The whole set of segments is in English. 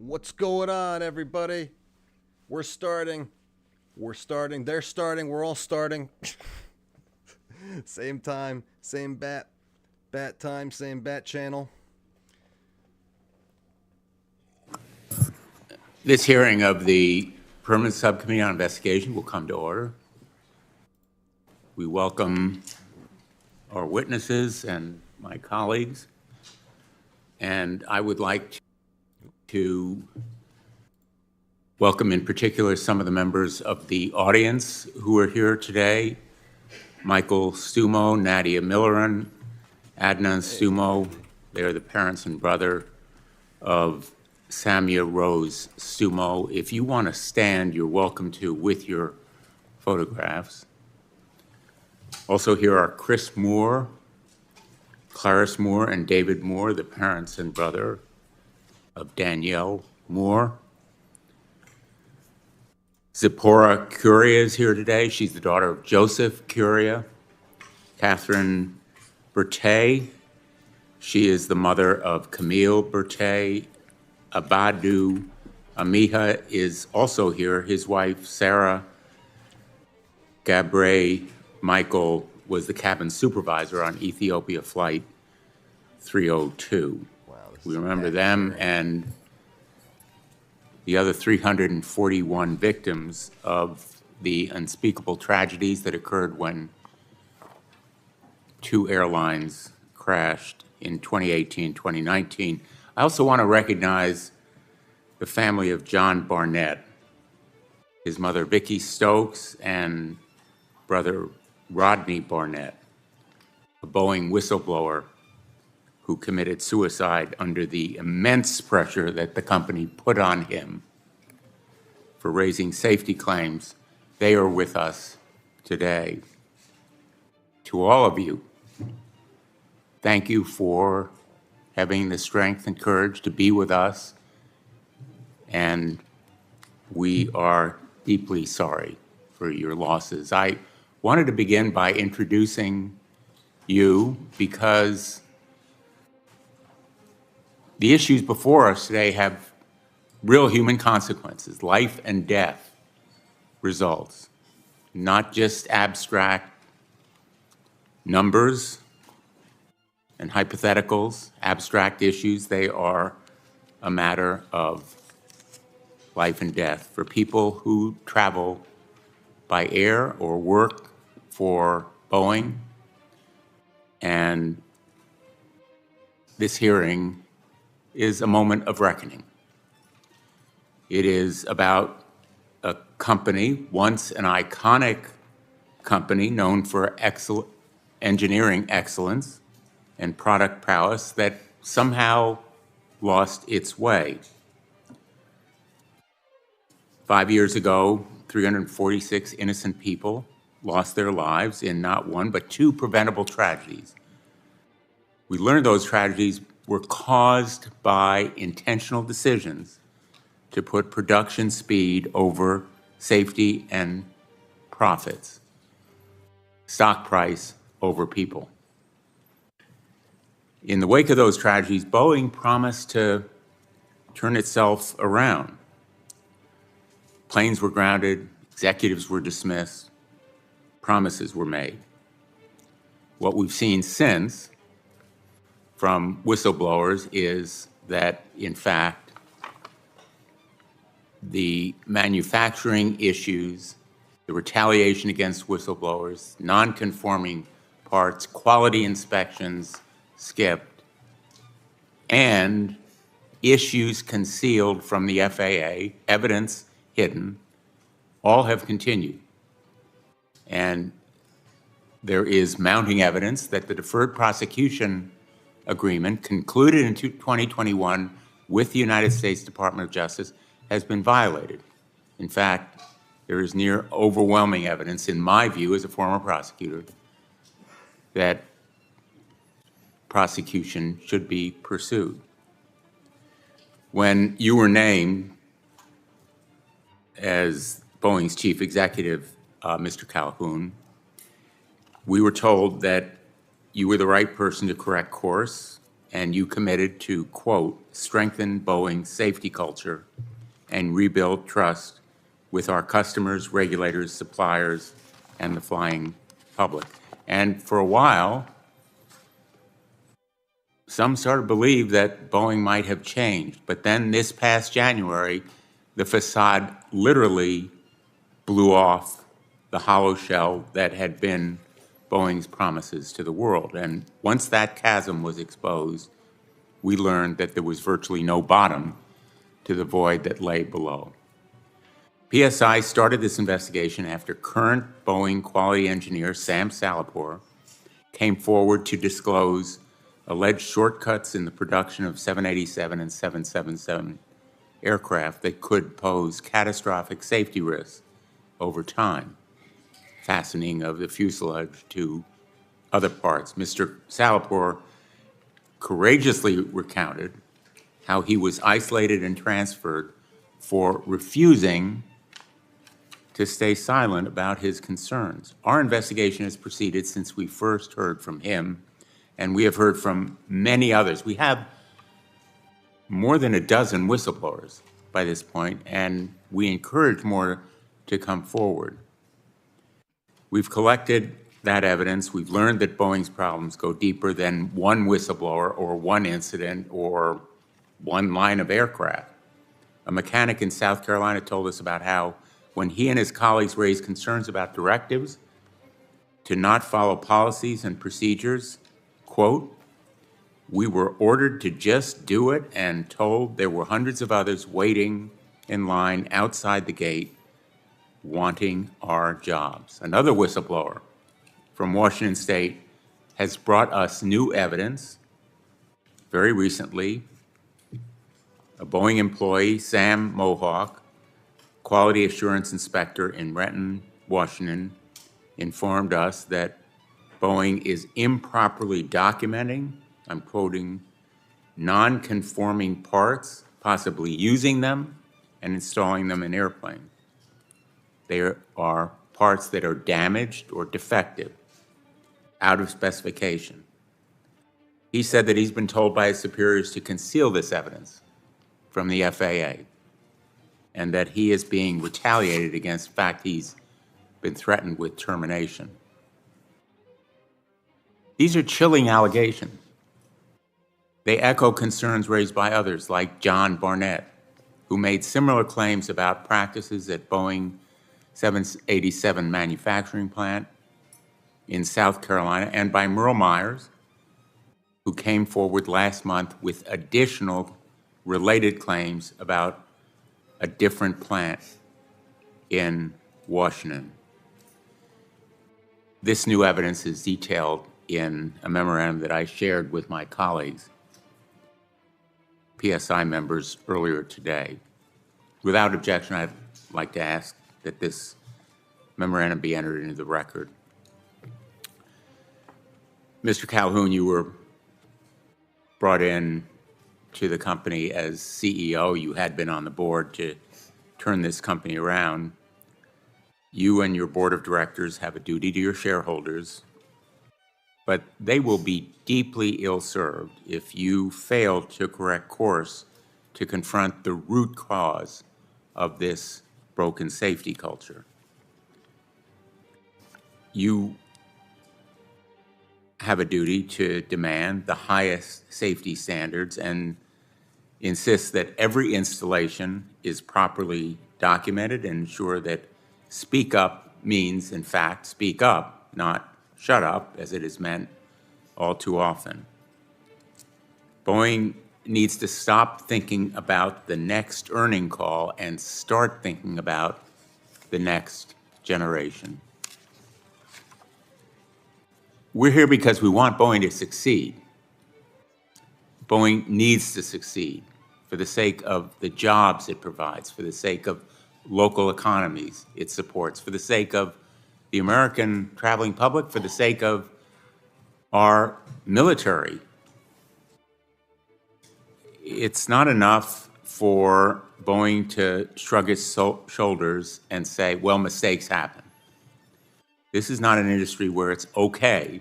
What's going on, everybody? We're starting. We're starting. They're starting. We're all starting. Same time, same bat time, same bat channel. This hearing of the Permanent Subcommittee on Investigation will come to order. We welcome our witnesses and my colleagues, and I would like to welcome in particular some of the members of the audience who are here today. Michael Stumo, Nadia Milleran, Adnan Stumo. They're the parents and brother of Samia Rose Stumo. If you want to stand, you're welcome to with your photographs. Also here are Chris Moore, Clarice Moore, and David Moore, the parents and brother of Danielle Moore. Zipporah Curia is here today. She's the daughter of Joseph Curia. Catherine Bertay, she is the mother of Camille Bertay. Abadu Amiha is also here. His wife, Sarah Gabre Michael, was the cabin supervisor on Ethiopia Flight 302. Wow, We remember them and the other 341 victims of the unspeakable tragedies that occurred when two airlines crashed in 2018, 2019. I also want to recognize the family of John Barnett, his mother Vicki Stokes and brother Rodney Barnett, a Boeing whistleblower who committed suicide under the immense pressure that the company put on him for raising safety claims. They are with us today. To all of you, thank you for having the strength and courage to be with us, and we are deeply sorry for your losses. I wanted to begin by introducing you because the issues before us today have real human consequences, life and death results, not just abstract numbers and hypotheticals, abstract issues. They are a matter of life and death for people who travel by air or work for Boeing. And this hearing is a moment of reckoning. It is about a company, once an iconic company known for engineering excellence and product prowess, that somehow lost its way. 5 years ago, 346 innocent people lost their lives in not one, but two preventable tragedies. We learned those tragedies were caused by intentional decisions to put production speed over safety and profits, stock price over people. In the wake of those tragedies, Boeing promised to turn itself around. Planes were grounded, executives were dismissed, promises were made. What we've seen since from whistleblowers is that, in fact, the manufacturing issues, the retaliation against whistleblowers, non-conforming parts, quality inspections skipped, and issues concealed from the FAA, evidence hidden, all have continued. And there is mounting evidence that the deferred prosecution agreement concluded in 2021 with the United States Department of Justice has been violated. In fact, there is near overwhelming evidence, in my view as a former prosecutor, that prosecution should be pursued. When you were named as Boeing's chief executive, Mr. Calhoun, we were told that you were the right person to correct course, and you committed to, quote, strengthen Boeing's safety culture and rebuild trust with our customers, regulators, suppliers, and the flying public. And for a while, some sort of believed that Boeing might have changed. But then this past January, the facade literally blew off the hollow shell that had been Boeing's promises to the world. And once that chasm was exposed, we learned that there was virtually no bottom to the void that lay below. PSI started this investigation after current Boeing quality engineer Sam Salapur came forward to disclose alleged shortcuts in the production of 787 and 777 aircraft that could pose catastrophic safety risks over time, fastening of the fuselage to other parts. Mr. Salapur courageously recounted how he was isolated and transferred for refusing to stay silent about his concerns. Our investigation has proceeded since we first heard from him, and we have heard from many others. We have more than a dozen whistleblowers by this point, and we encourage more to come forward. We've collected that evidence. We've learned that Boeing's problems go deeper than one whistleblower or one incident or one line of aircraft. A mechanic in South Carolina told us about how when he and his colleagues raised concerns about directives to not follow policies and procedures, quote, we were ordered to just do it and told there were hundreds of others waiting in line outside the gate wanting our jobs. Another whistleblower from Washington State has brought us new evidence very recently. A Boeing employee, Sam Mohawk, quality assurance inspector in Renton, Washington, informed us that Boeing is improperly documenting, I'm quoting, non-conforming parts, possibly using them and installing them in airplanes. There are parts that are damaged or defective, out of specification. He said that he's been told by his superiors to conceal this evidence from the FAA and that he is being retaliated against. In fact, he's been threatened with termination. These are chilling allegations. They echo concerns raised by others like John Barnett, who made similar claims about practices at Boeing 787 manufacturing plant in South Carolina, and by Merle Myers, who came forward last month with additional related claims about a different plant in Washington. This new evidence is detailed in a memorandum that I shared with my colleagues, PSI members, earlier today. Without objection, I'd like to ask that this memorandum be entered into the record. Mr. Calhoun, you were brought in to the company as CEO. You had been on the board to turn this company around. You and your board of directors have a duty to your shareholders, but they will be deeply ill-served if you fail to correct course to confront the root cause of this broken safety culture. You have a duty to demand the highest safety standards and insist that every installation is properly documented and ensure that speak up means, in fact, speak up, not shut up, as it is meant all too often. Boeing needs to stop thinking about the next earning call and start thinking about the next generation. We're here because we want Boeing to succeed. Boeing needs to succeed for the sake of the jobs it provides, for the sake of local economies it supports, for the sake of the American traveling public, for the sake of our military. It's not enough for Boeing to shrug its shoulders and say, well, mistakes happen. This is not an industry where it's okay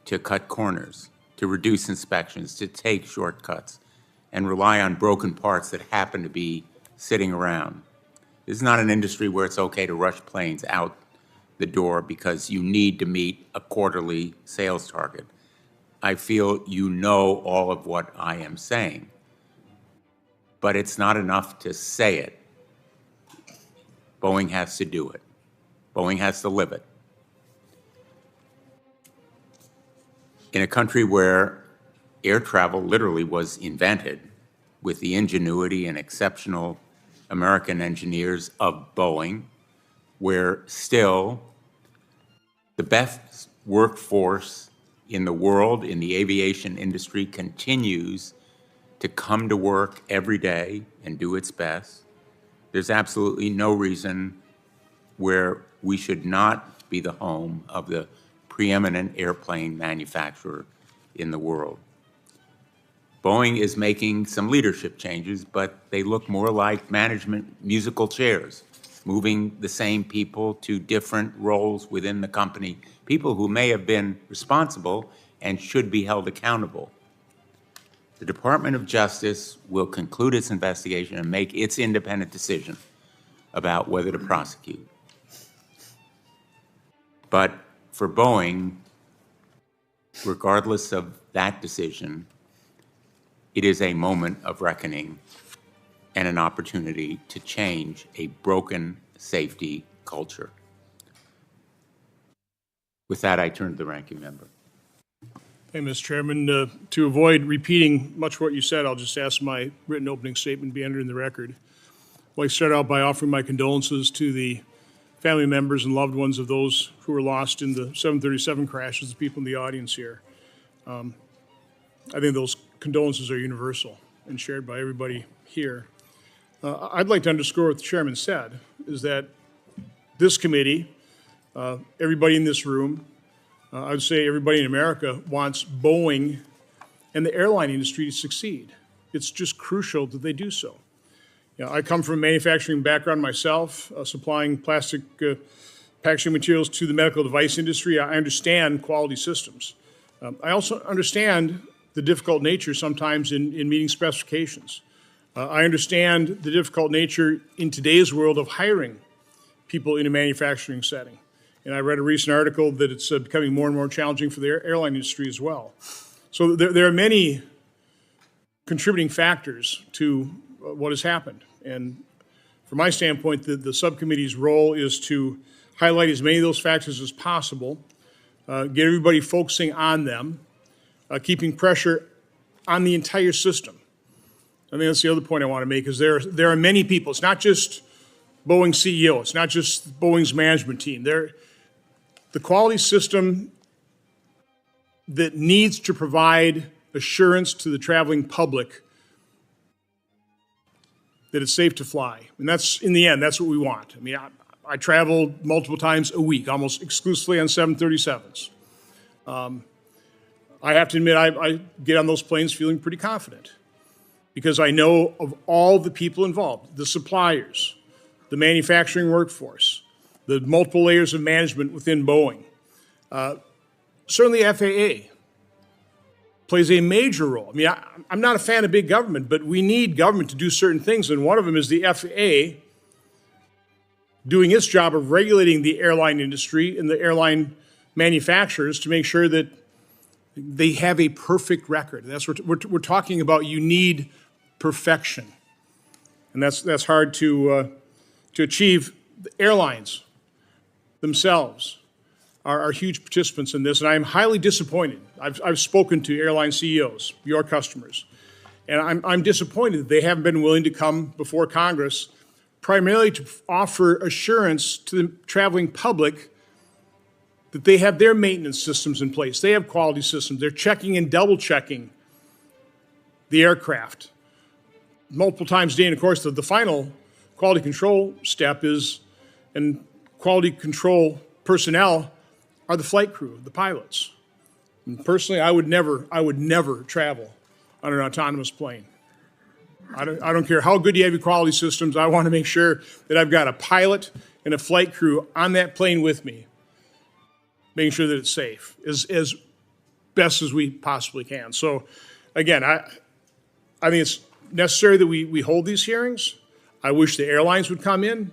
to cut corners. to reduce inspections, to take shortcuts, and rely on broken parts that happen to be sitting around. This is not an industry where it's okay to rush planes out the door because you need to meet a quarterly sales target. I feel you know all of what I am saying, but it's not enough to say it. Boeing has to do it. Boeing has to live it. In a country where air travel literally was invented with the ingenuity and exceptional American engineers of Boeing, where still the best workforce in the world in the aviation industry continues to come to work every day and do its best, there's absolutely no reason where we should not be the home of the preeminent airplane manufacturer in the world. Boeing is making some leadership changes, but they look more like management musical chairs, moving the same people to different roles within the company, people who may have been responsible and should be held accountable. The Department of Justice will conclude its investigation and make its independent decision about whether to prosecute. But for Boeing, regardless of that decision, it is a moment of reckoning and an opportunity to change a broken safety culture. With that, I turn to the ranking member. Thank you, Mr. Chairman. To avoid repeating much of what you said, I'll just ask my written opening statement be entered in the record. I'd like to start out by offering my condolences to the family members and loved ones of those who were lost in the 737 crashes, the people in the audience here. I think those condolences are universal and shared by everybody here. I'd like to underscore what the chairman said, is that this committee, everybody in this room, I would say everybody in America wants Boeing and the airline industry to succeed. It's just crucial that they do so. You know, I come from a manufacturing background myself, supplying plastic packaging materials to the medical device industry. I understand quality systems. I also understand the difficult nature sometimes in meeting specifications. I understand the difficult nature in today's world of hiring people in a manufacturing setting. And I read a recent article that it's becoming more and more challenging for the airline industry as well. So there are many contributing factors to what has happened. And from my standpoint, the subcommittee's role is to highlight as many of those factors as possible, get everybody focusing on them, keeping pressure on the entire system. I think that's the other point I want to make, is there are many people. It's not just Boeing's CEO. It's not just Boeing's management team. The quality system that needs to provide assurance to the traveling public that it's safe to fly. And that's, in the end, that's what we want. I mean, I travel multiple times a week, almost exclusively on 737s. I have to admit, I get on those planes feeling pretty confident because I know of all the people involved, the suppliers, the manufacturing workforce, the multiple layers of management within Boeing. Certainly FAA plays a major role. I mean, I'm not a fan of big government, but we need government to do certain things, and one of them is the FAA doing its job of regulating the airline industry and the airline manufacturers to make sure that they have a perfect record. That's what we're talking about. You need perfection, and that's hard to achieve. The airlines themselves are huge participants in this, and I'm highly disappointed. I've spoken to airline CEOs, your customers, and I'm disappointed that they haven't been willing to come before Congress primarily to offer assurance to the traveling public that they have their maintenance systems in place. They have quality systems. They're checking and double checking the aircraft multiple times a day. And of course, the final quality control step is, and quality control personnel are the flight crew, the pilots. And personally, I would never travel on an autonomous plane. I don't care how good you have your quality systems. I want to make sure that I've got a pilot and a flight crew on that plane with me, making sure that it's safe. As best as we possibly can. So, again, I think it's necessary that we hold these hearings. I wish the airlines would come in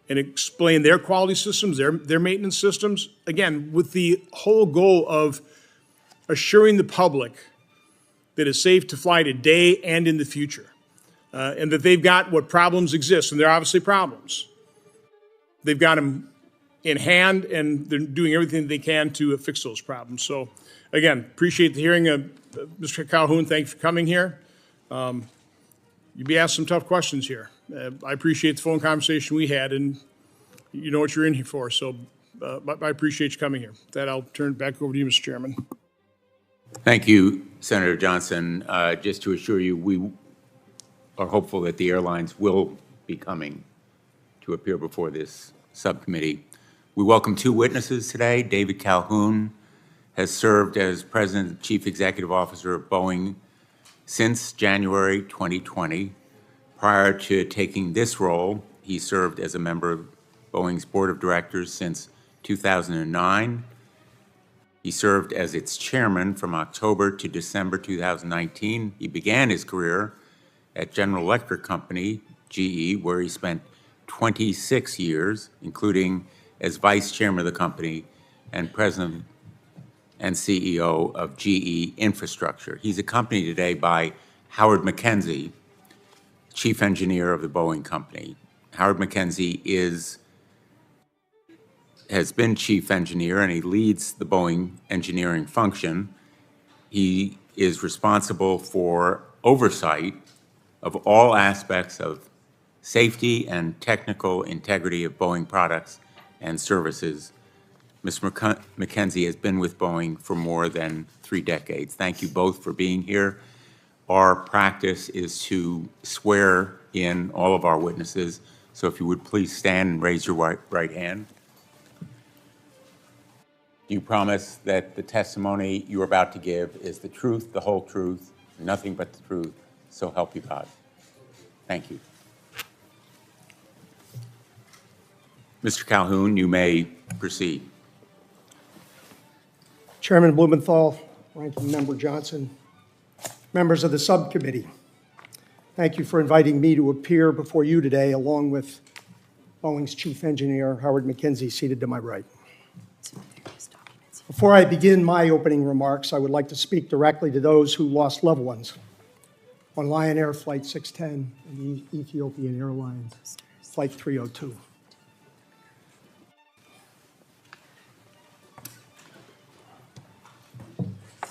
and explain their quality systems, their maintenance systems, again, with the whole goal of assuring the public that it's safe to fly today and in the future, and that they've got what problems exist, and there are obviously problems. They've got them in hand, and they're doing everything they can to fix those problems. So, again, appreciate the hearing. Mr. Calhoun, thank you for coming here. You'd be asked some tough questions here. I appreciate the phone conversation we had, and you know what you're in here for. So I appreciate you coming here. With that, I'll turn it back over to you, Mr. Chairman. Thank you, Senator Johnson. Just to assure you, we are hopeful that the airlines will be coming to appear before this subcommittee. We welcome two witnesses today. David Calhoun has served as President and Chief Executive Officer of Boeing since January 2020. Prior to taking this role, he served as a member of Boeing's Board of Directors since 2009. He served as its chairman from October to December 2019. He began his career at General Electric Company, GE, where he spent 26 years, including as vice chairman of the company and president and CEO of GE Infrastructure. He's accompanied today by Howard McKenzie, chief engineer of the Boeing company. Howard McKenzie has been chief engineer, and he leads the Boeing engineering function. He is responsible for oversight of all aspects of safety and technical integrity of Boeing products and services. Mr. McKenzie has been with Boeing for more than 3 decades. Thank you both for being here. Our practice is to swear in all of our witnesses, so if you would please stand and raise your right hand. Do you promise that the testimony you are about to give is the truth, the whole truth, nothing but the truth, so help you God? Thank you. Mr. Calhoun, you may proceed. Chairman Blumenthal, Ranking Member Johnson, members of the subcommittee, thank you for inviting me to appear before you today, along with Boeing's chief engineer, Howard McKenzie, seated to my right. Before I begin my opening remarks, I would like to speak directly to those who lost loved ones on Lion Air Flight 610 and the Ethiopian Airlines Flight 302.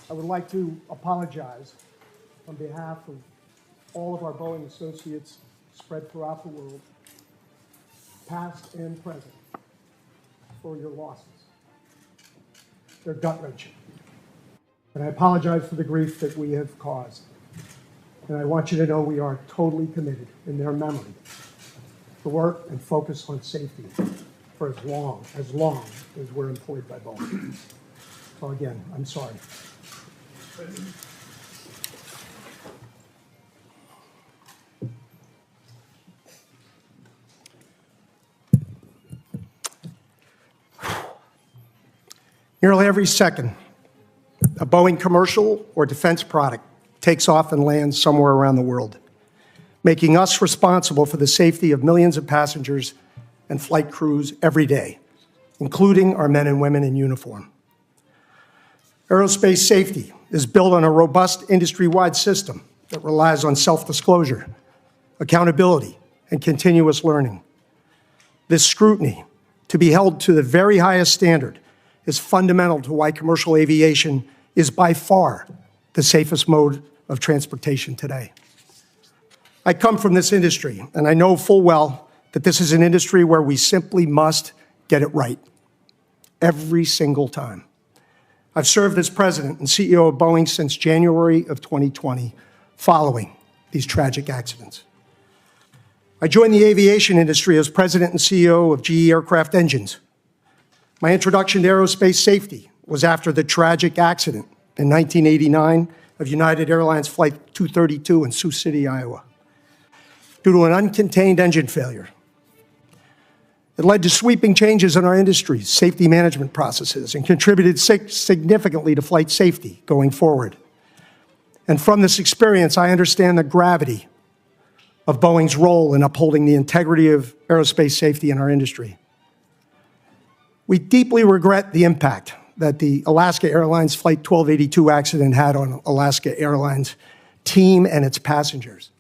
I would like to apologize on behalf of all of our Boeing associates spread throughout the world, past and present, for your losses. They're gut-wrenching. And I apologize for the grief that we have caused. And I want you to know we are totally committed in their memory to work and focus on safety for as long as we're employed by Boeing. So again, I'm sorry. Nearly every second, a Boeing commercial or defense product takes off and lands somewhere around the world, making us responsible for the safety of millions of passengers and flight crews every day, including our men and women in uniform. Aerospace safety is built on a robust industry-wide system that relies on self-disclosure, accountability, and continuous learning. This scrutiny, to be held to the very highest standard, is fundamental to why commercial aviation is by far the safest mode of transportation today. I come from this industry, and I know full well that this is an industry where we simply must get it right every single time. I've served as president and CEO of Boeing since January of 2020, following these tragic accidents. I joined the aviation industry as president and CEO of GE Aircraft Engines. My introduction to aerospace safety was after the tragic accident in 1989 of United Airlines Flight 232 in Sioux City, Iowa, due to an uncontained engine failure. It led to sweeping changes in our industry's safety management processes and contributed significantly to flight safety going forward. And from this experience, I understand the gravity of Boeing's role in upholding the integrity of aerospace safety in our industry. We deeply regret the impact that the Alaska Airlines Flight 1282 accident had on Alaska Airlines team and its passengers.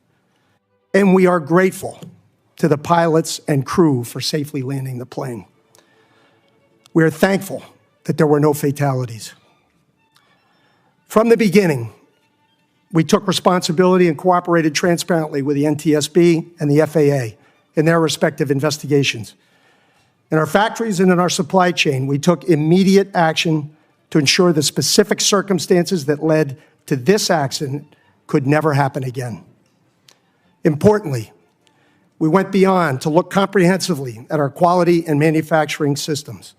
And we are grateful to the pilots and crew for safely landing the plane. We are thankful that there were no fatalities. From the beginning, we took responsibility and cooperated transparently with the NTSB and the FAA in their respective investigations. In our factories and in our supply chain, we took immediate action to ensure the specific circumstances that led to this accident could never happen again. Importantly, we went beyond to look comprehensively at our quality and manufacturing systems,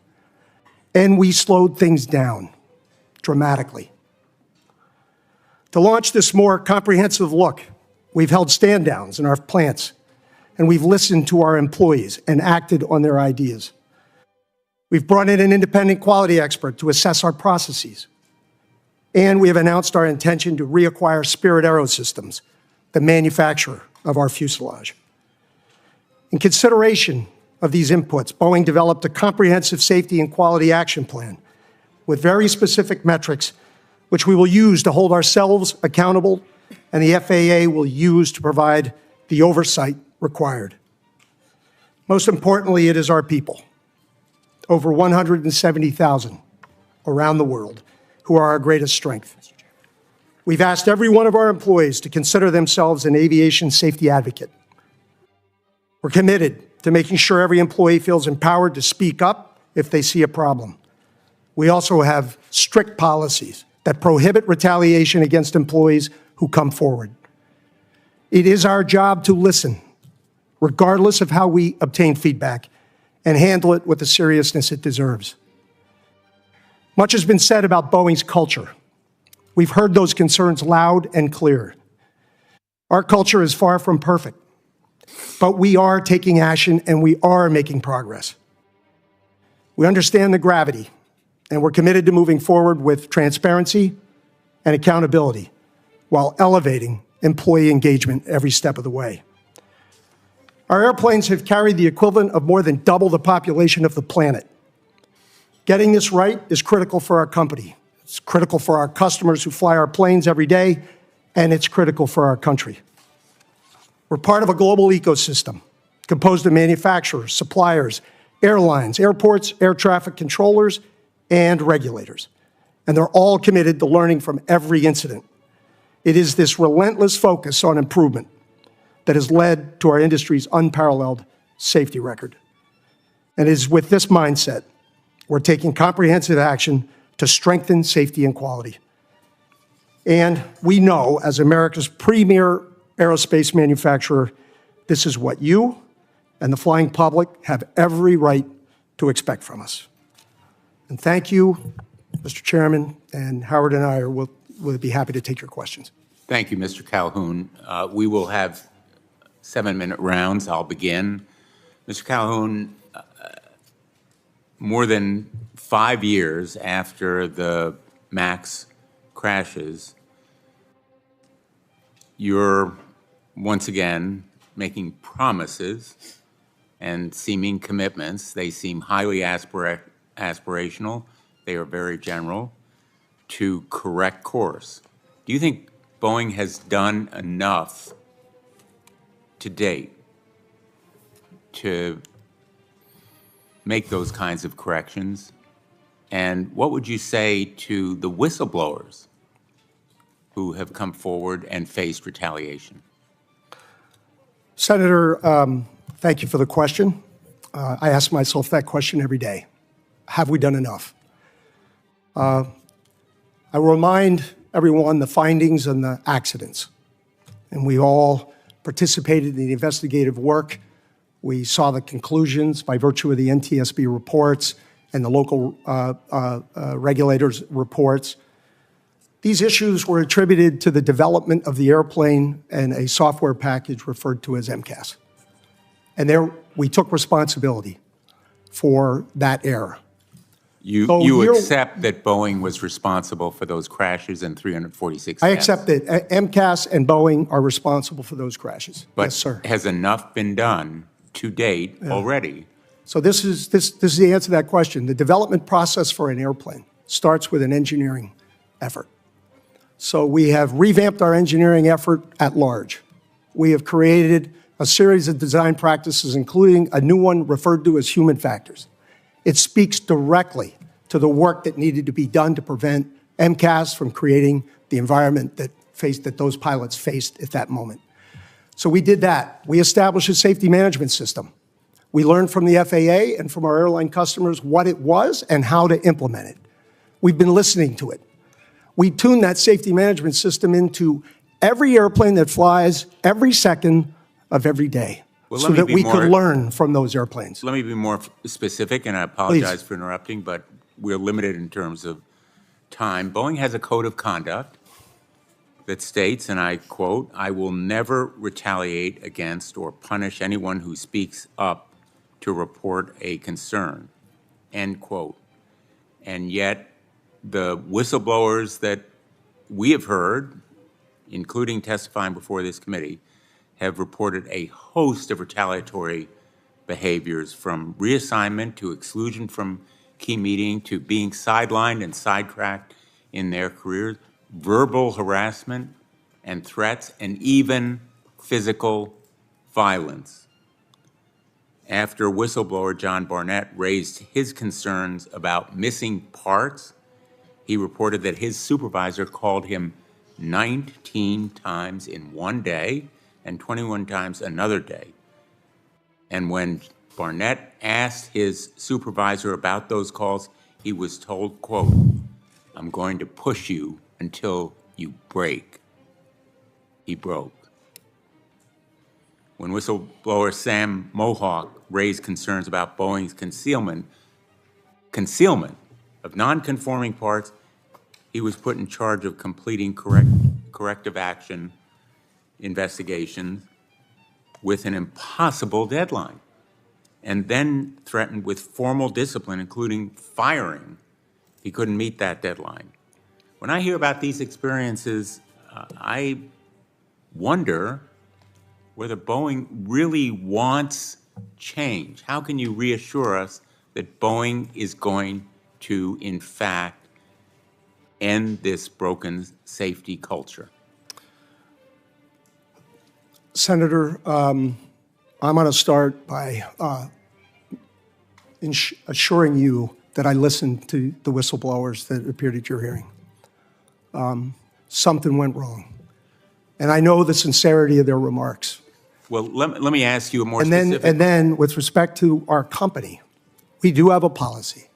and we slowed things down dramatically. To launch this more comprehensive look, we've held stand-downs in our plants, and we've listened to our employees and acted on their ideas. We've brought in an independent quality expert to assess our processes, and we have announced our intention to reacquire Spirit Aerosystems, the manufacturer of our fuselage. In consideration of these inputs, Boeing developed a comprehensive safety and quality action plan with very specific metrics which we will use to hold ourselves accountable and the FAA will use to provide the oversight required. Most importantly, it is our people, over 170,000 around the world, who are our greatest strength. We've asked every one of our employees to consider themselves an aviation safety advocate. We're committed to making sure every employee feels empowered to speak up if they see a problem. We also have strict policies that prohibit retaliation against employees who come forward. It is our job to listen, regardless of how we obtain feedback, and handle it with the seriousness it deserves. Much has been said about Boeing's culture. We've heard those concerns loud and clear. Our culture is far from perfect, but we are taking action and we are making progress. We understand the gravity, and we're committed to moving forward with transparency and accountability while elevating employee engagement every step of the way. Our airplanes have carried the equivalent of more than double the population of the planet. Getting this right is critical for our company. It's critical for our customers who fly our planes every day, and it's critical for our country. We're part of a global ecosystem composed of manufacturers, suppliers, airlines, airports, air traffic controllers, and regulators. And they're all committed to learning from every incident. It is this relentless focus on improvement that has led to our industry's unparalleled safety record. And it is with this mindset we're taking comprehensive action to strengthen safety and quality. And we know, as America's premier aerospace manufacturer, this is what you and the flying public have every right to expect from us. And thank you, Mr. Chairman, and Howard and I will be happy to take your questions. Thank you, Mr. Calhoun. We will have 7-minute rounds. I'll begin. Mr. Calhoun, more than 5 years after the MAX crashes, you're once again making promises and seeming commitments. They seem highly aspirational. They are very general to correct course. Do you think Boeing has done enough to date to make those kinds of corrections? And what would you say to the whistleblowers who have come forward and faced retaliation? Senator, thank you for the question. I ask myself that question every day. Have we done enough? I remind everyone the findings and the accidents. And we all participated in the investigative work. We saw the conclusions by virtue of the NTSB reports and the local regulators' reports. These issues were attributed to the development of the airplane and a software package referred to as MCAS. And there we took responsibility. for that error. You So you accept that Boeing was responsible for those crashes and 346 I deaths? accept that MCAS and Boeing are responsible for those crashes. But Yes, sir. has enough been done to date already? So this is the answer to that question. The development process for an airplane starts with an engineering effort. So we have revamped our engineering effort at large. We have created a series of design practices, including a new one referred to as human factors. It speaks directly to the work that needed to be done to prevent MCAS from creating the environment that those pilots faced at that moment. So we did that. We established a safety management system. We learned from the FAA and from our airline customers what it was and how to implement it. We've been listening to it. We tuned that safety management system into every airplane that flies every second of every day, so that we could learn from those airplanes. Let me be more specific, and I apologize for interrupting, but we're limited in terms of time. Boeing has a code of conduct that states, and I quote, "I will never retaliate against or punish anyone who speaks up to report a concern," end quote. And yet, the whistleblowers that we have heard, including testifying before this committee, have reported a host of retaliatory behaviors, from reassignment to exclusion from key meeting to being sidelined and sidetracked in their careers, verbal harassment and threats, and even physical violence. After whistleblower John Barnett raised his concerns about missing parts, he reported that his supervisor called him 19 times in one day and 21 times another day. And when Barnett asked his supervisor about those calls, he was told, quote, "I'm going to push you until you break." He broke. When whistleblower Sam Mohawk raised concerns about Boeing's concealment of non-conforming parts, he was put in charge of completing corrective action investigations with an impossible deadline, and then threatened with formal discipline, including firing. He couldn't meet that deadline. When I hear about these experiences, I wonder whether Boeing really wants change. How can you reassure us that Boeing is going to, in fact, end this broken safety culture? Senator, I'm going to start by assuring you that I listened to the whistleblowers that appeared at your hearing. Something went wrong. And I know the sincerity of their remarks. Well, let me ask you a more specific... And then, with respect to our company, we do have a policy.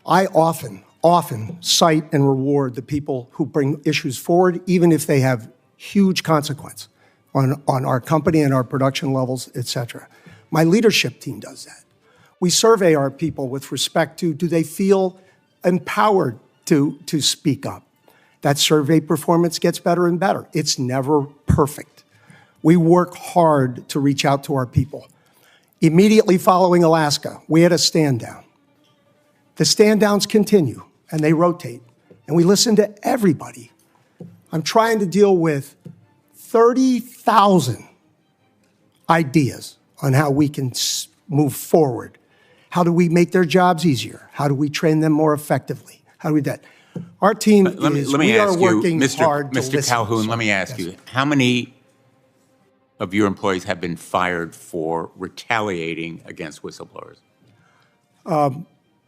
I often cite and reward the people who bring issues forward, even if they have huge consequence on our company and our production levels, et cetera. My leadership team does that. We survey our people with respect to, do they feel empowered to speak up? That survey performance gets better and better. It's never perfect. We work hard to reach out to our people. Immediately following Alaska, we had a stand down. The stand downs continue and they rotate, and we listen to everybody. I'm trying to deal with 30,000 ideas on how we can move forward. How do we make their jobs easier? How do we train them more effectively? How do we do that? Our team we are working hard to listen. Mr. Calhoun, let me ask you, how many of your employees have been fired for retaliating against whistleblowers?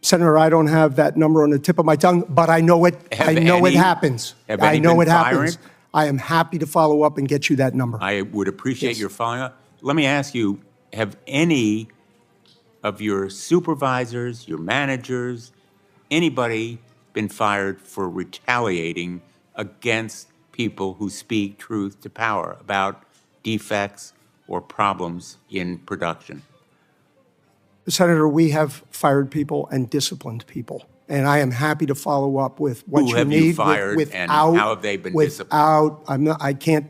Senator, I don't have that number on the tip of my tongue, but I know it. I know it happens. I know it happens. I am happy to follow up and get you that number. I would appreciate your following up. Let me ask you, have any of your supervisors, your managers, anybody been fired for retaliating against people who speak truth to power about defects or problems in production? Senator, we have fired people and disciplined people, and I am happy to follow up with what you need. Who have you fired, and how have they been disciplined? I can't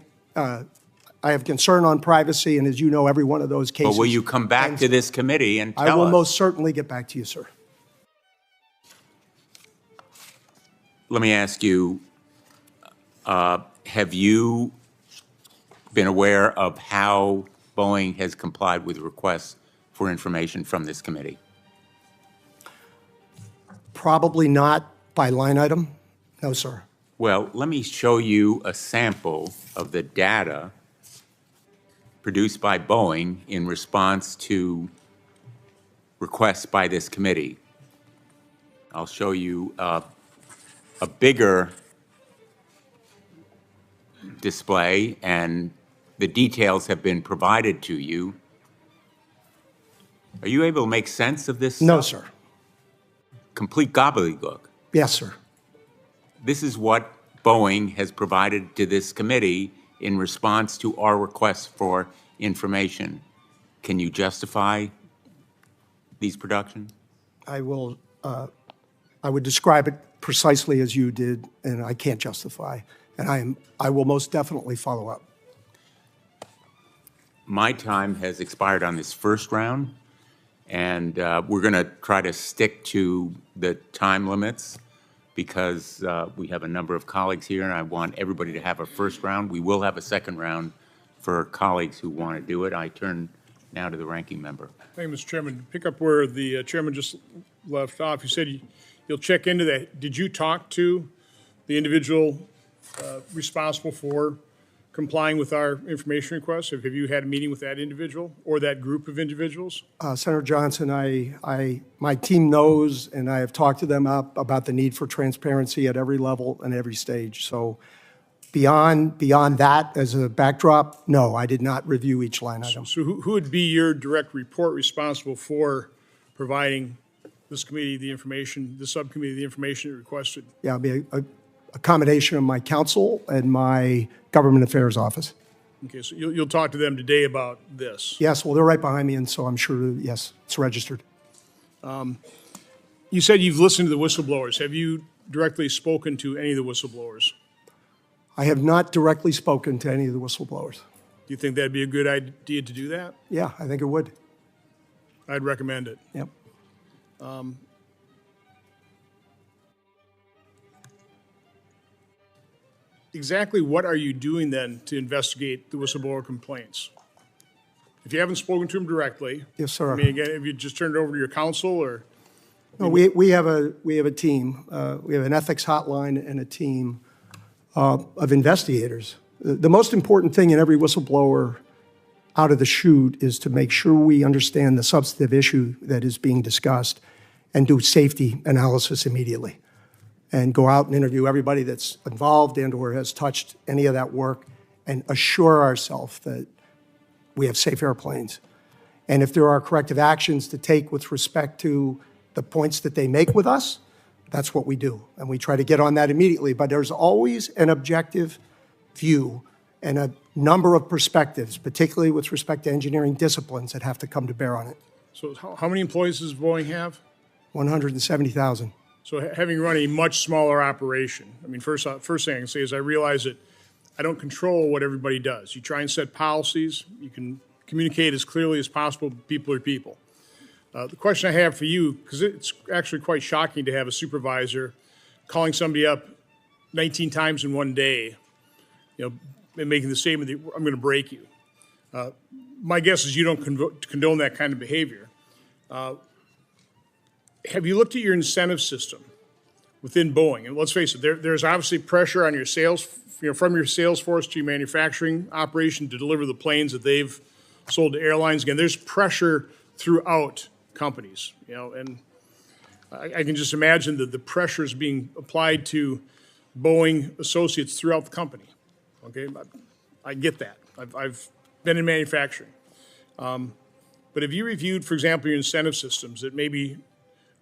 I have concern on privacy, and as you know, every one of those cases. But will you come back to this committee and tell us? I will most certainly get back to you, sir. Let me ask you, have you been aware of how Boeing has complied with requests for information from this committee? Probably not by line item. No, sir. Well, let me show you a sample of the data produced by Boeing in response to requests by this committee. I'll show you a bigger display, and the details have been provided to you. Are you able to make sense of this? No, sir. Complete gobbledygook. Yes, sir. This is what Boeing has provided to this committee in response to our requests for information. Can you justify these productions? I will. I would describe it precisely as you did, and I can't justify. And I will most definitely follow up. My time has expired on this first round, and we're going to try to stick to the time limits because we have a number of colleagues here, and I want everybody to have a first round. We will have a second round for colleagues who want to do it. I turn now to the ranking member. Thank you, Mr. Chairman. To pick up where the chairman just left off, you said you'll check into that. Did you talk to the individual responsible for complying with our information requests? Have you had a meeting with that individual or that group of individuals? Senator Johnson, my team knows, and I have talked to them about the need for transparency at every level and every stage. So beyond that, as a backdrop, no, I did not review each line item. So who would be your direct report responsible for providing this committee the information, the subcommittee the information it requested? Yeah, it'll be a combination of my counsel and my government affairs office. Okay, so you'll talk to them today about this? Yes, well, they're right behind me, and so I'm sure, yes, it's registered. You said you've listened to the whistleblowers. Have you directly spoken to any of the whistleblowers? I have not directly spoken to any of the whistleblowers. Do you think that'd be a good idea to do that? Yeah, I think it would. I'd recommend it. Yep. Exactly what are you doing then to investigate the whistleblower complaints? If you haven't spoken to them directly, Yes, sir. I mean, again, have you just turned it over to your counsel or? No, we have a team. We have an ethics hotline and a team of investigators. The most important thing in every whistleblower out of the chute is to make sure we understand the substantive issue that is being discussed and do safety analysis immediately. And go out and interview everybody that's involved and or has touched any of that work and assure ourselves that we have safe airplanes. And if there are corrective actions to take with respect to the points that they make with us, that's what we do. And we try to get on that immediately. But there's always an objective view and a number of perspectives, particularly with respect to engineering disciplines that have to come to bear on it. So how many employees does Boeing have? 170,000. So having run a much smaller operation, I mean, first thing I can say is I realize that I don't control what everybody does. You try and set policies. You can communicate as clearly as possible. People are people. The question I have for you, because it's actually quite shocking to have a supervisor calling somebody up 19 times in one day, and making the statement that I'm going to break you. My guess is you don't condone that kind of behavior. Have you looked at your incentive system within Boeing? And let's face it, there's obviously pressure on your sales, from your sales force to your manufacturing operation to deliver the planes that they've sold to airlines. Again, there's pressure throughout companies, and I can just imagine that the pressure is being applied to Boeing associates throughout the company. Okay, I get that. I've been in manufacturing. But have you reviewed, for example, your incentive systems that maybe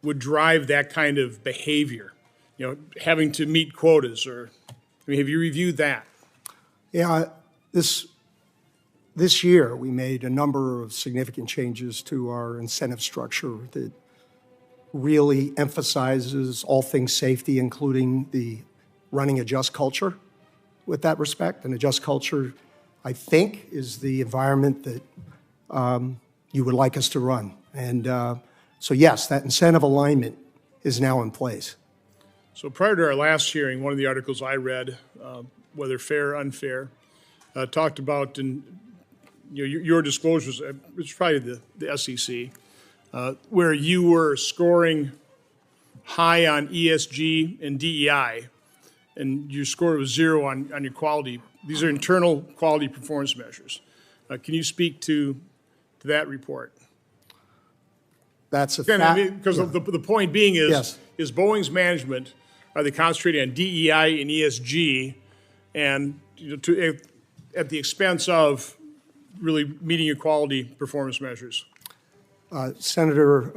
would drive that kind of behavior, having to meet quotas have you reviewed that? Yeah, this year we made a number of significant changes to our incentive structure that really emphasizes all things safety, including the running a just culture with that respect. And a just culture I think, is the environment that you would like us to run. And so yes, that incentive alignment is now in place. So prior to our last hearing, one of the articles I read, whether fair or unfair, talked about, and your disclosures, it's probably the SEC, where you were scoring high on ESG and DEI, and your score was 0 on your quality. These are internal quality performance measures. Can you speak to that report? That's a fact. Because the point being is, Yes. is Boeing's management, are they concentrating on DEI and ESG, and at the expense of really meeting your quality performance measures? Senator,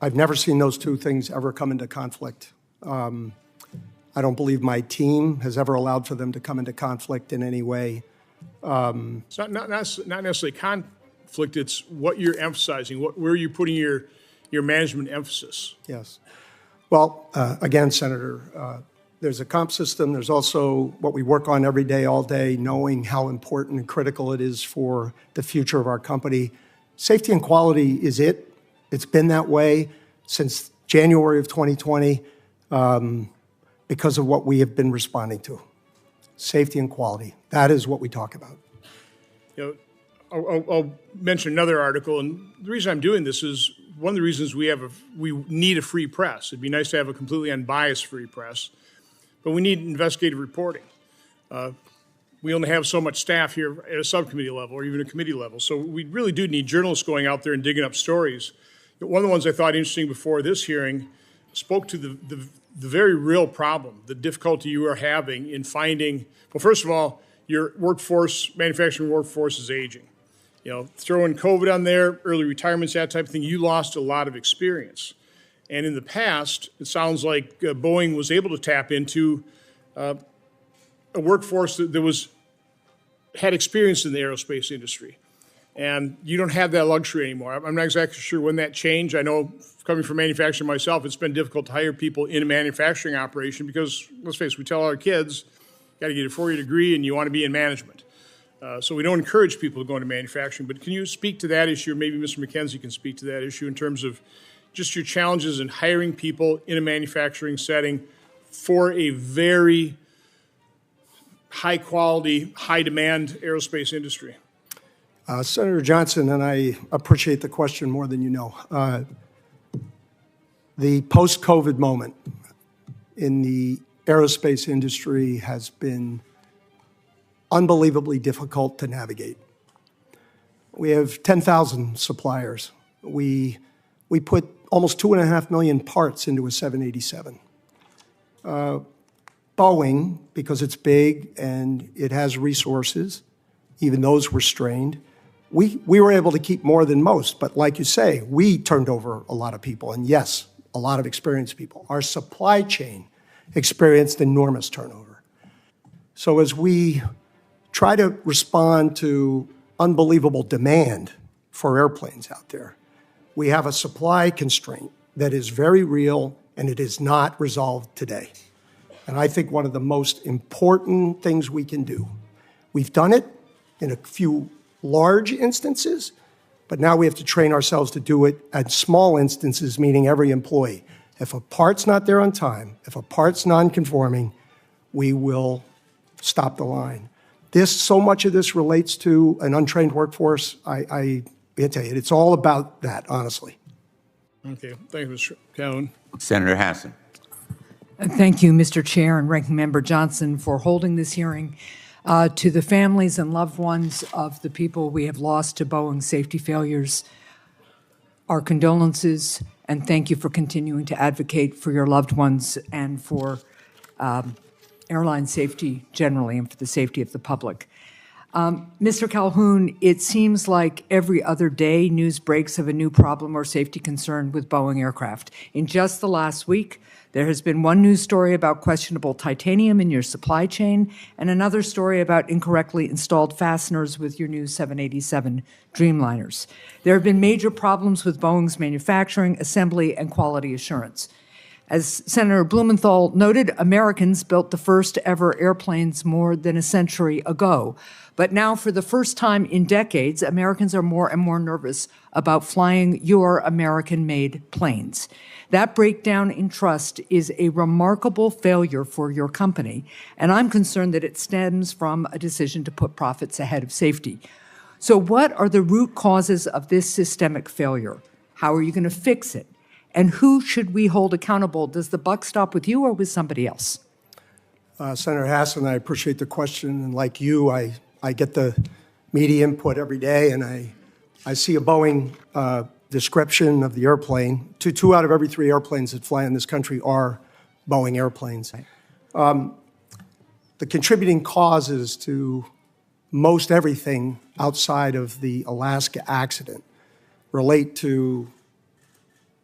I've never seen those two things ever come into conflict. I don't believe my team has ever allowed for them to come into conflict in any way. It's not necessarily conflict, it's what you're emphasizing, where you're putting your management emphasis. Yes. Well, again, Senator, there's a comp system. There's also what we work on every day, all day, knowing how important and critical it is for the future of our company. Safety and quality is it. It's been that way since January of 2020 because of what we have been responding to. Safety and quality. That is what we talk about. I'll mention another article, and the reason I'm doing this is one of the reasons we need a free press. It'd be nice to have a completely unbiased free press, but we need investigative reporting. We only have so much staff here at a subcommittee level or even a committee level, so we really do need journalists going out there and digging up stories. One of the ones I thought interesting before this hearing spoke to the very real problem, the difficulty you are having in finding, well, first of all, your manufacturing workforce is aging. Throwing COVID on there, early retirements, that type of thing, you lost a lot of experience. And in the past, it sounds like Boeing was able to tap into a workforce that had experience in the aerospace industry. And you don't have that luxury anymore. I'm not exactly sure when that changed. I know, coming from manufacturing myself, it's been difficult to hire people in a manufacturing operation because, let's face it, we tell our kids, you got to get a 4-year degree and you want to be in management. So we don't encourage people to go into manufacturing. But can you speak to that issue, or maybe Mr. McKenzie can speak to that issue in terms of just your challenges in hiring people in a manufacturing setting for a very high-quality, high-demand aerospace industry? Senator Johnson, and I appreciate the question more than you know. The post-COVID moment in the aerospace industry has been unbelievably difficult to navigate. We have 10,000 suppliers. We put almost 2.5 million parts into a 787. Boeing, because it's big and it has resources, even those were strained. We were able to keep more than most, but like you say, we turned over a lot of people, and yes, a lot of experienced people. Our supply chain experienced enormous turnover. So as we try to respond to unbelievable demand for airplanes out there, we have a supply constraint that is very real, and it is not resolved today. And I think one of the most important things we can do, we've done it in a few large instances, but now we have to train ourselves to do it at small instances, meaning every employee. If a part's not there on time, if a part's non-conforming, we will stop the line. So much of this relates to an untrained workforce. I tell you, it's all about that, honestly. Okay, thank you, Mr. Calhoun. Senator Hassan. Thank you, Mr. Chair and Ranking Member Johnson, for holding this hearing. To the families and loved ones of the people we have lost to Boeing safety failures, our condolences, and thank you for continuing to advocate for your loved ones and for airline safety generally and for the safety of the public. Mr. Calhoun, it seems like every other day news breaks of a new problem or safety concern with Boeing aircraft. In just the last week, there has been one news story about questionable titanium in your supply chain and another story about incorrectly installed fasteners with your new 787 Dreamliners. There have been major problems with Boeing's manufacturing, assembly, and quality assurance. As Senator Blumenthal noted, Americans built the first ever airplanes more than a century ago. But now, for the first time in decades, Americans are more and more nervous about flying your American-made planes. That breakdown in trust is a remarkable failure for your company, and I'm concerned that it stems from a decision to put profits ahead of safety. So what are the root causes of this systemic failure? How are you going to fix it? And who should we hold accountable? Does the buck stop with you or with somebody else? Senator Hassan, I appreciate the question. And like you, I get the media input every day, and I see a Boeing description of the airplane. Two out of every 3 airplanes that fly in this country are Boeing airplanes. The contributing causes to most everything outside of the Alaska accident relate to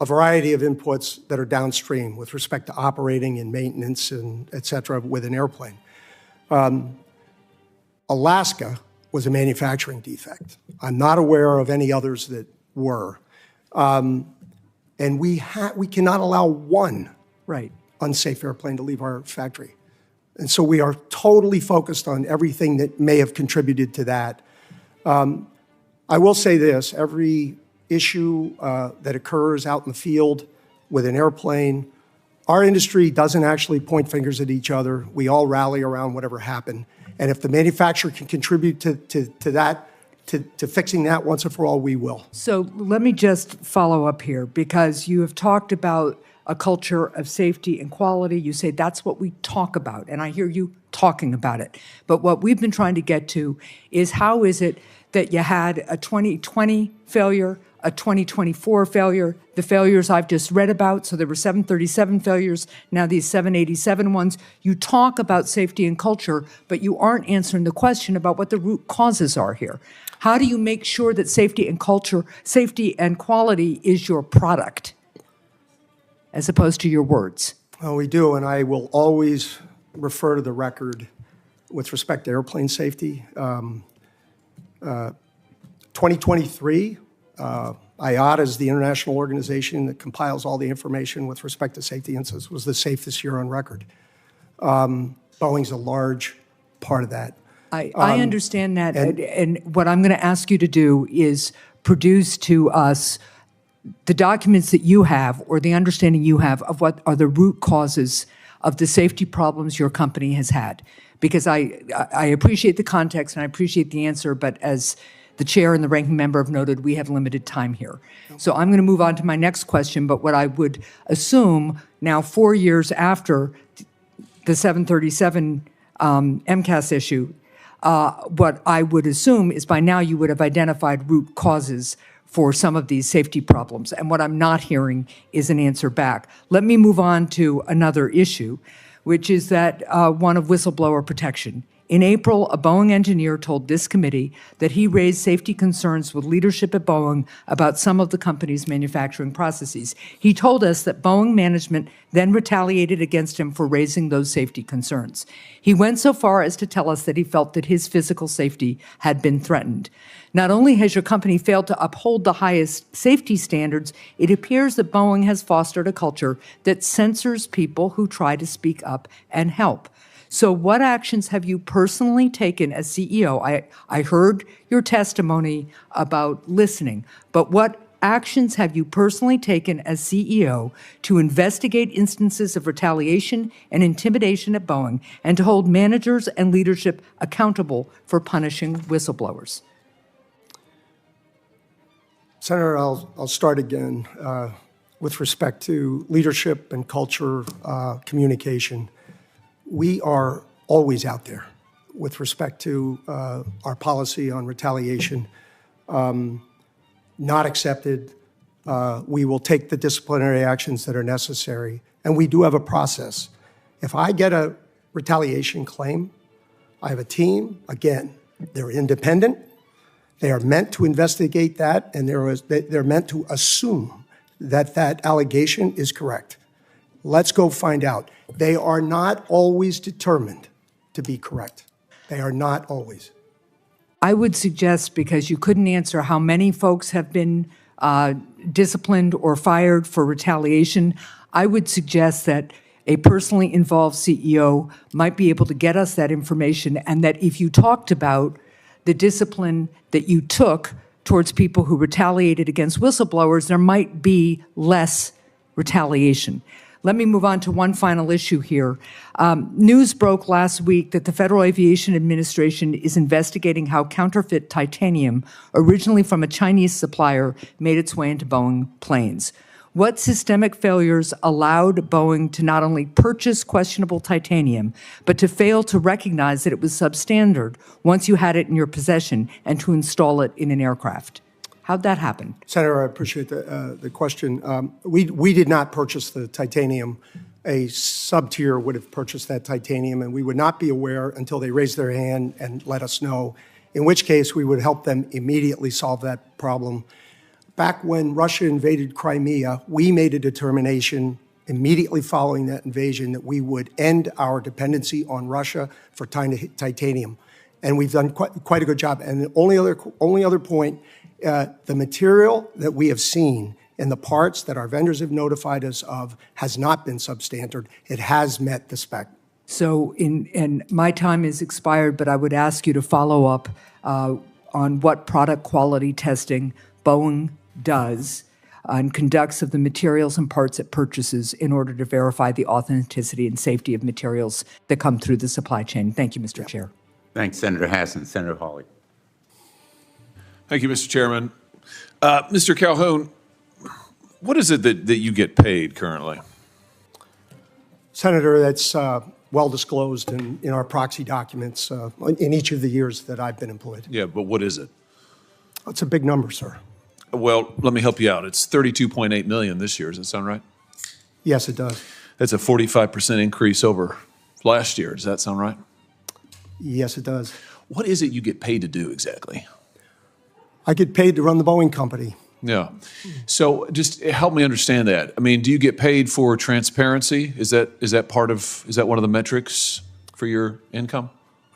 a variety of inputs that are downstream with respect to operating and maintenance and et cetera with an airplane. Alaska was a manufacturing defect. I'm not aware of any others that were. And we cannot allow one unsafe airplane to leave our factory. And so we are totally focused on everything that may have contributed to that. I will say this, every issue that occurs out in the field with an airplane, our industry doesn't actually point fingers at each other. We all rally around whatever happened. And if the manufacturer can contribute to that, to fixing that once and for all, we will. So let me just follow up here, because you have talked about a culture of safety and quality. You say that's what we talk about, and I hear you talking about it. But what we've been trying to get to is, how is it that you had a 2020 failure, a 2024 failure, the failures I've just read about, so there were 737 failures, now these 787 ones. You talk about safety and culture, but you aren't answering the question about what the root causes are here. How do you make sure that safety and culture, safety and quality is your product as opposed to your words? Well, we do, and I will always refer to the record with respect to airplane safety. 2023, IATA is the international organization that compiles all the information with respect to safety incidents, was the safest year on record. Boeing's a large part of that. I understand that, and what I'm going to ask you to do is produce to us the documents that you have, or the understanding you have, of what are the root causes of the safety problems your company has had. Because I appreciate the context and I appreciate the answer, but as the chair and the ranking member have noted, we have limited time here. So I'm going to move on to my next question, but what I would assume now, 4 years after the 737 MCAS issue, what I would assume is by now you would have identified root causes for some of these safety problems. And what I'm not hearing is an answer back. Let me move on to another issue, which is that one of whistleblower protection. In April, a Boeing engineer told this committee that he raised safety concerns with leadership at Boeing about some of the company's manufacturing processes. He told us that Boeing management then retaliated against him for raising those safety concerns. He went so far as to tell us that he felt that his physical safety had been threatened. Not only has your company failed to uphold the highest safety standards, it appears that Boeing has fostered a culture that censors people who try to speak up and help. So what actions have you personally taken as CEO? I heard your testimony about listening, but what actions have you personally taken as CEO to investigate instances of retaliation and intimidation at Boeing and to hold managers and leadership accountable for punishing whistleblowers? Senator, I'll start again with respect to leadership and culture communication. We are always out there with respect to our policy on retaliation. Not accepted. We will take the disciplinary actions that are necessary, and we do have a process. If I get a retaliation claim, I have a team. Again, they're independent. They are meant to investigate that, and they're meant to assume that that allegation is correct. Let's go find out. They are not always determined to be correct. They are not always. I would suggest, because you couldn't answer how many folks have been disciplined or fired for retaliation, I would suggest that a personally involved CEO might be able to get us that information, and that if you talked about the discipline that you took towards people who retaliated against whistleblowers, there might be less retaliation. Let me move on to one final issue here. News broke last week that the Federal Aviation Administration is investigating how counterfeit titanium, originally from a Chinese supplier, made its way into Boeing planes. What systemic failures allowed Boeing to not only purchase questionable titanium, but to fail to recognize that it was substandard once you had it in your possession and to install it in an aircraft? How'd that happen? Senator, I appreciate the question. We did not purchase the titanium. A sub-tier would have purchased that titanium, and we would not be aware until they raised their hand and let us know, in which case we would help them immediately solve that problem. Back when Russia invaded Crimea, we made a determination immediately following that invasion that we would end our dependency on Russia for titanium. And we've done quite a good job. And the only other point, the material that we have seen in the parts that our vendors have notified us of has not been substandard. It has met the spec. So, and my time is expired, but I would ask you to follow up on what product quality testing Boeing does and conducts of the materials and parts it purchases in order to verify the authenticity and safety of materials that come through the supply chain. Thank you, Mr. Chair. Thanks, Senator Hassan. Senator Hawley. Thank you, Mr. Chairman. Mr. Calhoun, what is it that you get paid currently? Senator, that's well disclosed in our proxy documents in each of the years that I've been employed. Yeah, but what is it? It's a big number, sir. Well, let me help you out. It's $32.8 million this year. Does that sound right? Yes, it does. That's a 45% increase over last year. Does that sound right? Yes, it does. What is it you get paid to do exactly? I get paid to run the Boeing company. Yeah. So just help me understand that. I mean, do you get paid for transparency? Is that one of the metrics for your income?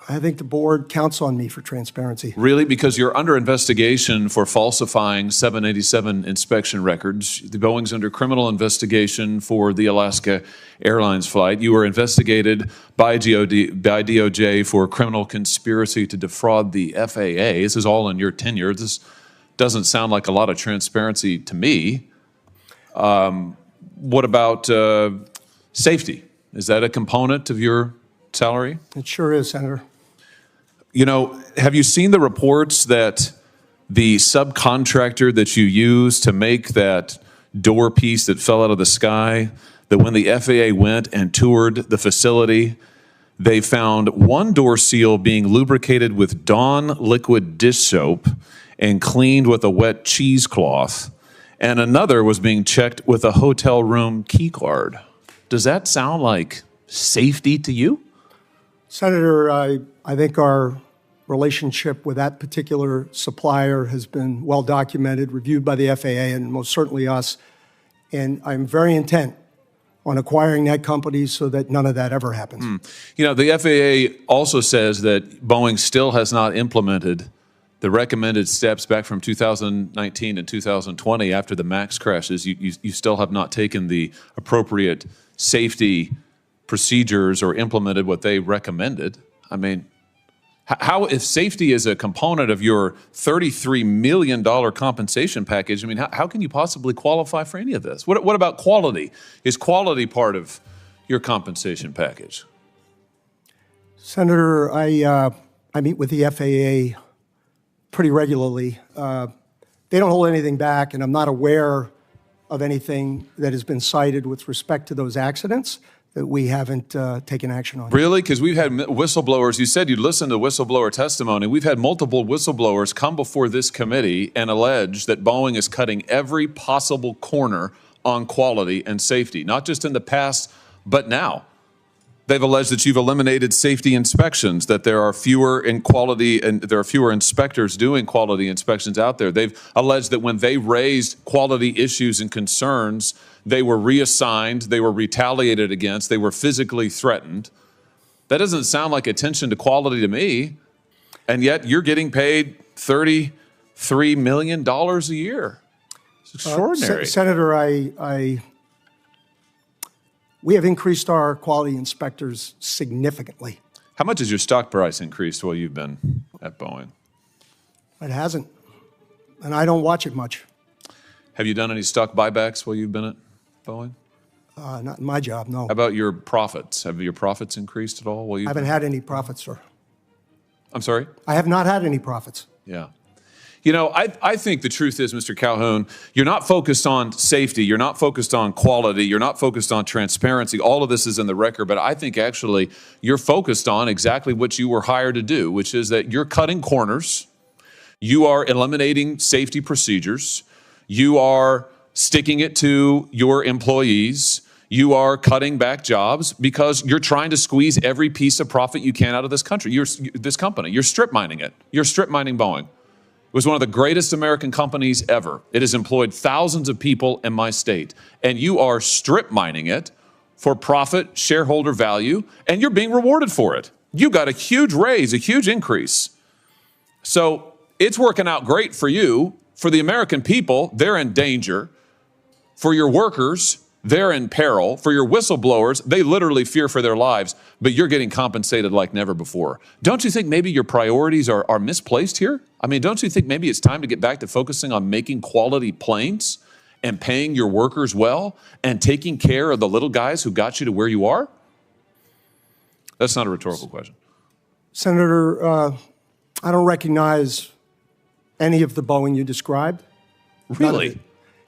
I think the board counts on me for transparency. Really? Because you're under investigation for falsifying 787 inspection records. The Boeing's under criminal investigation for the Alaska Airlines flight. You were investigated by DOJ for criminal conspiracy to defraud the FAA. This is all in your tenure. This doesn't sound like a lot of transparency to me. What about safety? Is that a component of your salary? It sure is, Senator. You know, have you seen the reports that the subcontractor that you used to make that door piece that fell out of the sky, that when the FAA went and toured the facility, they found one door seal being lubricated with Dawn liquid dish soap and cleaned with a wet cheesecloth, and another was being checked with a hotel room key card? Does that sound like safety to you? Senator, I think our relationship with that particular supplier has been well documented, reviewed by the FAA, and most certainly us. And I'm very intent on acquiring that company so that none of that ever happens. You know, the FAA also says that Boeing still has not implemented the recommended steps back from 2019 and 2020 after the MAX crashes. You still have not taken the appropriate safety procedures or implemented what they recommended. I mean, how, if safety is a component of your $33 million compensation package, I mean, how can you possibly qualify for any of this? What about quality? Is quality part of your compensation package? Senator, I meet with the FAA pretty regularly. They don't hold anything back, and I'm not aware of anything that has been cited with respect to those accidents that we haven't taken action on. Really? Because we've had whistleblowers. You said you'd listen to whistleblower testimony. We've had multiple whistleblowers come before this committee and allege that Boeing is cutting every possible corner on quality and safety, not just in the past, but now. They've alleged that you've eliminated safety inspections, that there are fewer in quality and there are fewer inspectors doing quality inspections out there. They've alleged that when they raised quality issues and concerns, they were reassigned, they were retaliated against, they were physically threatened. That doesn't sound like attention to quality to me. And yet you're getting paid $33 million a year. It's extraordinary. Senator, I We have increased our quality inspectors significantly. How much has your stock price increased while you've been at Boeing? It hasn't, and I don't watch it much. Have you done any stock buybacks while you've been at Boeing? Not in my job, no. How about your profits? Have your profits increased at all while I you've haven't had any profits, sir. I'm sorry? I have not had any profits. Yeah. You know, I think the truth is, Mr. Calhoun, you're not focused on safety, you're not focused on quality, you're not focused on transparency. All of this is in the record, but I think actually you're focused on exactly what you were hired to do, which is that you're cutting corners, you are eliminating safety procedures, you are sticking it to your employees, you are cutting back jobs because you're trying to squeeze every piece of profit you can out of this country, this company. You're strip mining it. You're strip mining Boeing. It was one of the greatest American companies ever. It has employed thousands of people in my state, and you are strip mining it for profit, shareholder value, and you're being rewarded for it. You got a huge raise, a huge increase. So it's working out great for you. For the American people, they're in danger. For your workers, they're in peril. For your whistleblowers, they literally fear for their lives, but you're getting compensated like never before. Don't you think maybe your priorities are misplaced here? I mean, don't you think maybe it's time to get back to focusing on making quality planes and paying your workers well and taking care of the little guys who got you to where you are? That's not a rhetorical question. Senator, I don't recognize any of the Boeing you described. Really?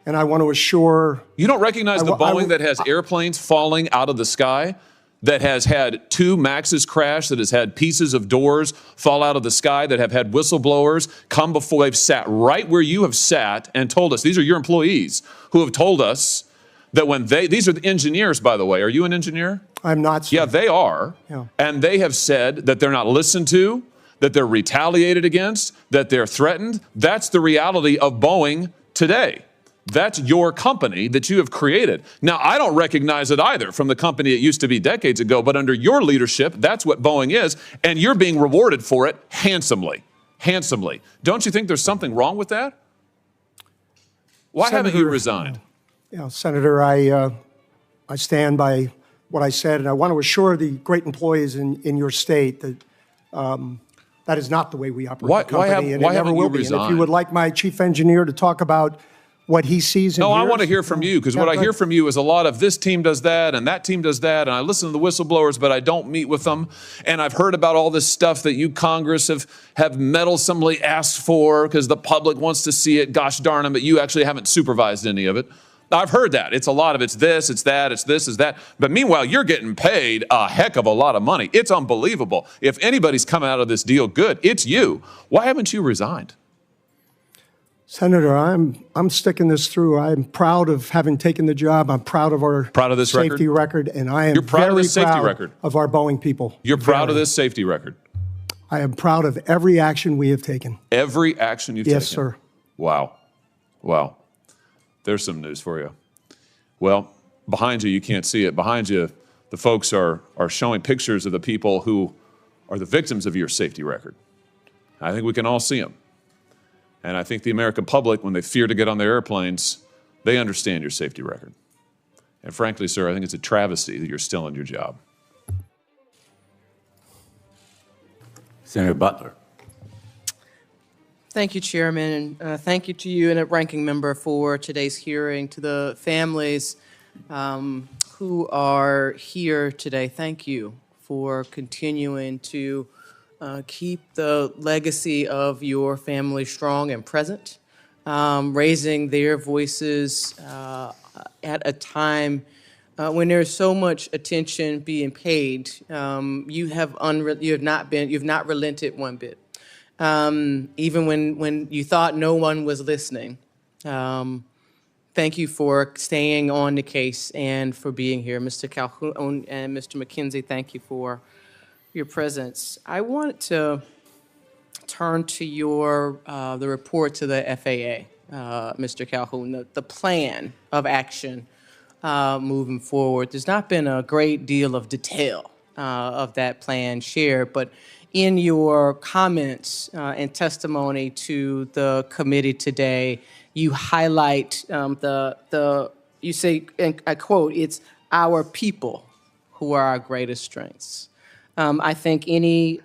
And I want to assure... You don't recognize the Boeing that has airplanes falling out of the sky, that has had 2 Maxes crash, that has had pieces of doors fall out of the sky, that have had whistleblowers come before, they've sat right where you have sat and told us, these are your employees who have told us that when these are the engineers, by the way. Are you an engineer? I'm not, sir. Yeah, they are. Yeah. And they have said that they're not listened to, that they're retaliated against, that they're threatened. That's the reality of Boeing today. That's your company that you have created. Now, I don't recognize it either from the company it used to be decades ago, but under your leadership, that's what Boeing is, and you're being rewarded for it handsomely, handsomely. Don't you think there's something wrong with that? Why haven't you resigned? You know, Senator, I stand by what I said, and I want to assure the great employees in your state that that is not the way we operate the company, and it never will be. And if you would like my chief engineer to talk about what he sees and hears. No, I want to hear from you, because what I hear from you is a lot of this team does that and that team does that, and I listen to the whistleblowers, but I don't meet with them. And I've heard about all this stuff that you Congress have meddlesomely asked for because the public wants to see it. Gosh darn them, but you actually haven't supervised any of it. I've heard that. It's a lot of it's this, it's that, it's this, it's that. But meanwhile, you're getting paid a heck of a lot of money. It's unbelievable. If anybody's coming out of this deal good, it's you. Why haven't you resigned? Senator, I'm sticking this through. I'm proud of having taken the job. I'm proud of our this safety record, and I am You're proud of this safety record of our Boeing people. You're proud of this safety record. I am proud of every action we have taken. Every action you've taken? Yes, sir. Wow. Wow. There's some news for you. Well, behind you can't see it. Behind you, the folks are showing pictures of the people who are the victims of your safety record. I think we can all see them. And I think the American public, when they fear to get on their airplanes, they understand your safety record. And frankly, sir, I think it's a travesty that you're still in your job. Senator Butler. Thank you, Chairman, and thank you to you and a ranking member for today's hearing. To the families who are here today, thank you for continuing to keep the legacy of your family strong and present, raising their voices at a time when there's so much attention being paid. You've not relented one bit. Even when you thought no one was listening. Thank you for staying on the case and for being here. Mr. Calhoun and Mr. McKenzie, thank you for your presence. I want to turn to the report to the FAA, Mr. Calhoun, the plan of action moving forward. There's not been a great deal of detail of that plan shared, but in your comments and testimony to the committee today, you highlight you say, and I quote, it's our people who are our greatest strengths. I think any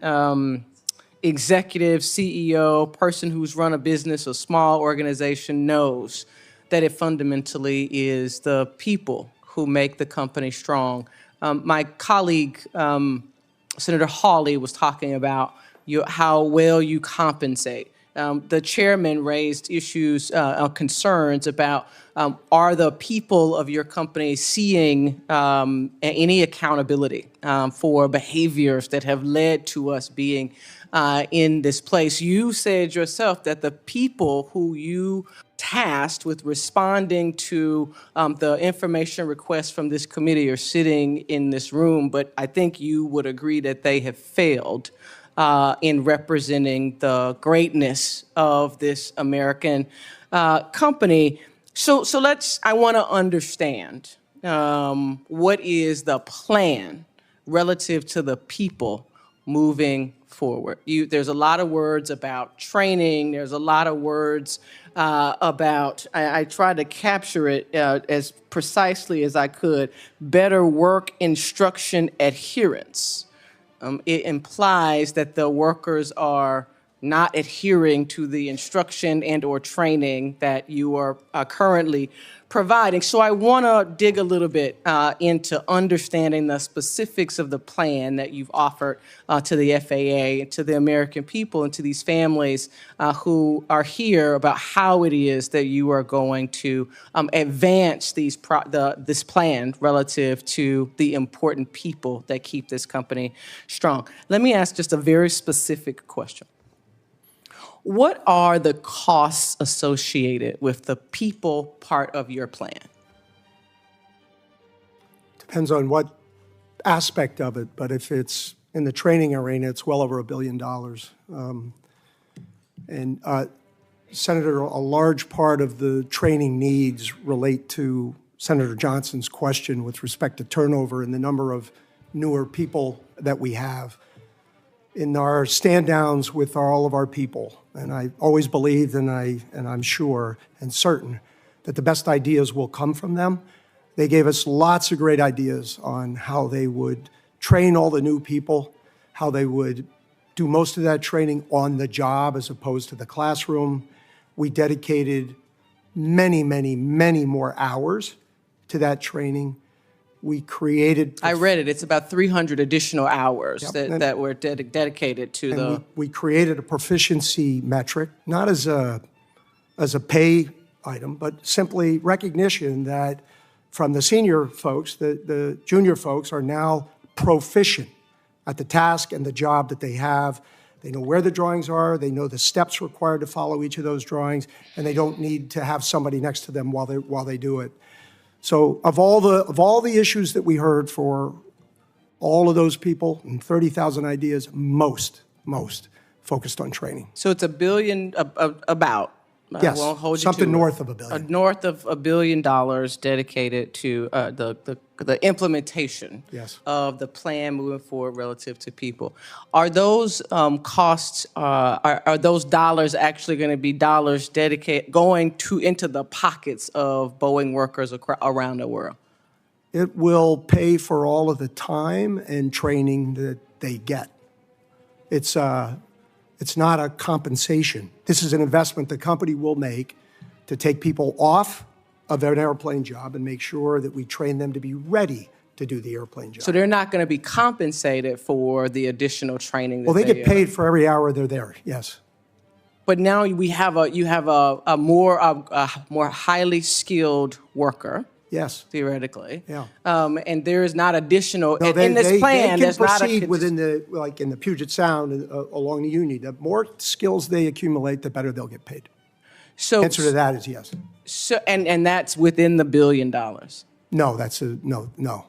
executive, CEO, person who's run a business, a small organization knows that it fundamentally is the people who make the company strong. My colleague, Senator Hawley, was talking about how well you compensate. The chairman raised issues, concerns about are the people of your company seeing any accountability for behaviors that have led to us being in this place. You said yourself that the people who you tasked with responding to the information requests from this committee are sitting in this room, but I think you would agree that they have failed in representing the greatness of this American company. So I want to understand what is the plan relative to the people moving forward. There's a lot of words about training. There's a lot of words about, I tried to capture it as precisely as I could, better work instruction adherence. It implies that the workers are not adhering to the instruction and or training that you are currently providing. So I want to dig a little bit into understanding the specifics of the plan that you've offered to the FAA, to the American people, and to these families who are here about how it is that you are going to advance this plan relative to the important people that keep this company strong. Let me ask just a very specific question. What are the costs associated with the people part of your plan? Depends on what aspect of it, but if it's in the training arena, it's well over $1 billion. Senator, a large part of the training needs relate to Senator Johnson's question with respect to turnover and the number of newer people that we have. In our stand-downs with all of our people, and I always believed, and I'm sure and certain that the best ideas will come from them. They gave us lots of great ideas on how they would train all the new people, how they would do most of that training on the job as opposed to the classroom. We dedicated many, many, many more hours to that training. We created... I read it. It's about 300 additional hours Yep. that were dedicated to the... We created a proficiency metric, not as a pay item, but simply recognition that from the senior folks, the junior folks are now proficient at the task and the job that they have. They know where the drawings are, they know the steps required to follow each of those drawings, and they don't need to have somebody next to them while they do it. So of all the issues that we heard for all of those people and 30,000 ideas, most focused on training. So it's $1 billion, about. Yes, I won't hold you something to north it. of $1 billion. North of $1 billion dedicated to the implementation Yes. of the plan moving forward relative to people. Are those costs, are those dollars actually going to be dollars dedicated going into the pockets of Boeing workers around the world? It will pay for all of the time and training that they get. It's not a compensation. This is an investment the company will make to take people off of an airplane job and make sure that we train them to be ready to do the airplane job. So they're not going to be compensated for the additional training that Well, they get paid for every hour they're there, yes. But now you have a more highly skilled worker. Yes. Theoretically. Yeah. And there is not additional, No, in this plan, they there's can not proceed within the, like in the Puget Sound, along the Union. The more skills they accumulate, the better they'll get paid. So, Answer to that is yes. So, and that's within the $1 billion. No, no.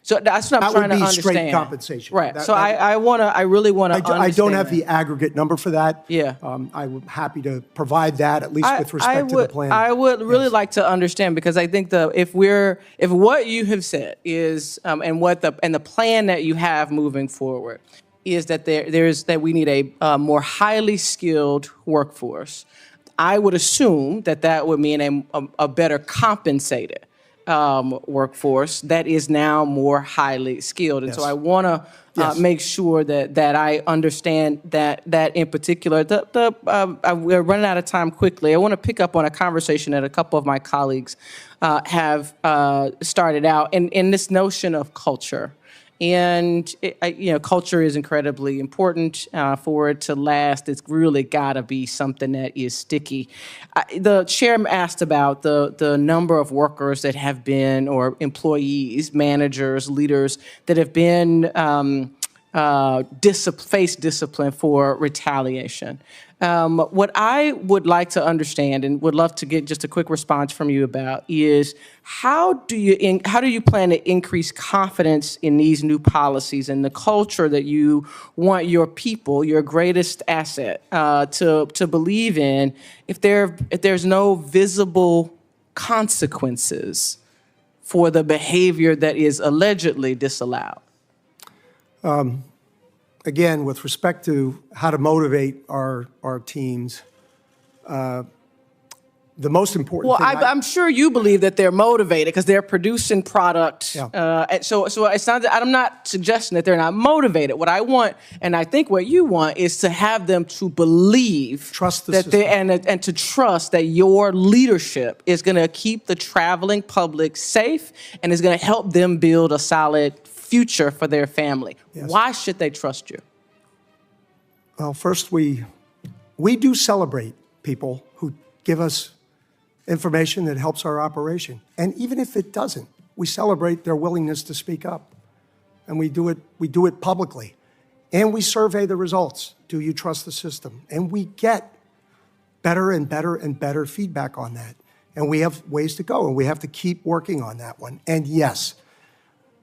So that's what I'm trying to understand. That would be straight compensation. Right. So I really want to understand. I don't have the aggregate number for that. Yeah. I'm happy to provide that, at least with respect to the plan. I would really like to understand, because I think if what you have said is and the plan that you have moving forward is that that we need a more highly skilled workforce. I would assume that would mean a better compensated workforce that is now more highly skilled. And so Yes. I want to Yes. make sure that I understand that in particular. We're running out of time quickly. I want to pick up on a conversation that a couple of my colleagues have started out, in this notion of culture. And culture is incredibly important for it to last. It's really got to be something that is sticky. The chair asked about the number of workers that have been, or employees, managers, leaders that have been faced discipline for retaliation. What I would like to understand, and would love to get just a quick response from you about, is how do you plan to increase confidence in these new policies and the culture that you want your people, your greatest asset, to believe in, if there's no visible consequences for the behavior that is allegedly disallowed? Again, with respect to how to motivate our teams, the most important Well, thing I'm sure you believe that they're motivated because they're producing product. Yeah. And so it's not. I'm not suggesting that they're not motivated. What I want, and I think what you want, is to have them to believe, Trust the that system. and to trust that your leadership is going to keep the traveling public safe and is going to help them build a solid future for their family. Yes. Why should they trust you? Well, first, we do celebrate people who give us information that helps our operation. And even if it doesn't, we celebrate their willingness to speak up. And we do it publicly. And we survey the results. Do you trust the system? And we get better and better and better feedback on that. And we have ways to go, and we have to keep working on that one. And yes,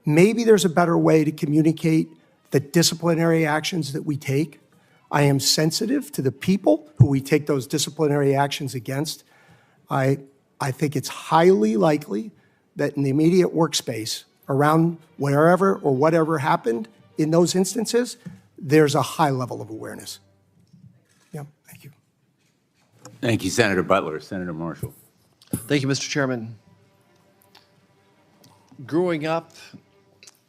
maybe there's a better way to communicate the disciplinary actions that we take. I am sensitive to the people who we take those disciplinary actions against. I think it's highly likely that in the immediate workspace, around wherever or whatever happened in those instances, there's a high level of awareness. Yeah, thank you. Thank you, Senator Butler. Senator Marshall. Thank you, Mr. Chairman. Growing up,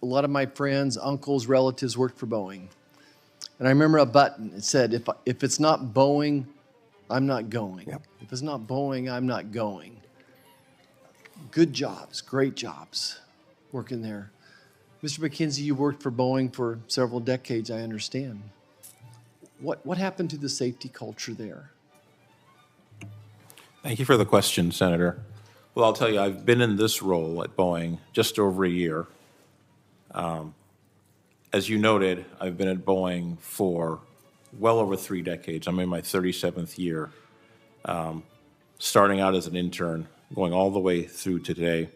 a lot of my friends, uncles, relatives worked for Boeing. And I remember a button. It said, if it's not Boeing, I'm not going. Yep. If it's not Boeing, I'm not going. Good jobs, great jobs working there. Mr. McKenzie, you worked for Boeing for several decades, I understand. What happened to the safety culture there? Thank you for the question, Senator. Well, I'll tell you, I've been in this role at Boeing just over a year. As you noted, I've been at Boeing for well over 3 decades. I'm in my 37th year, starting out as an intern, going all the way through to today.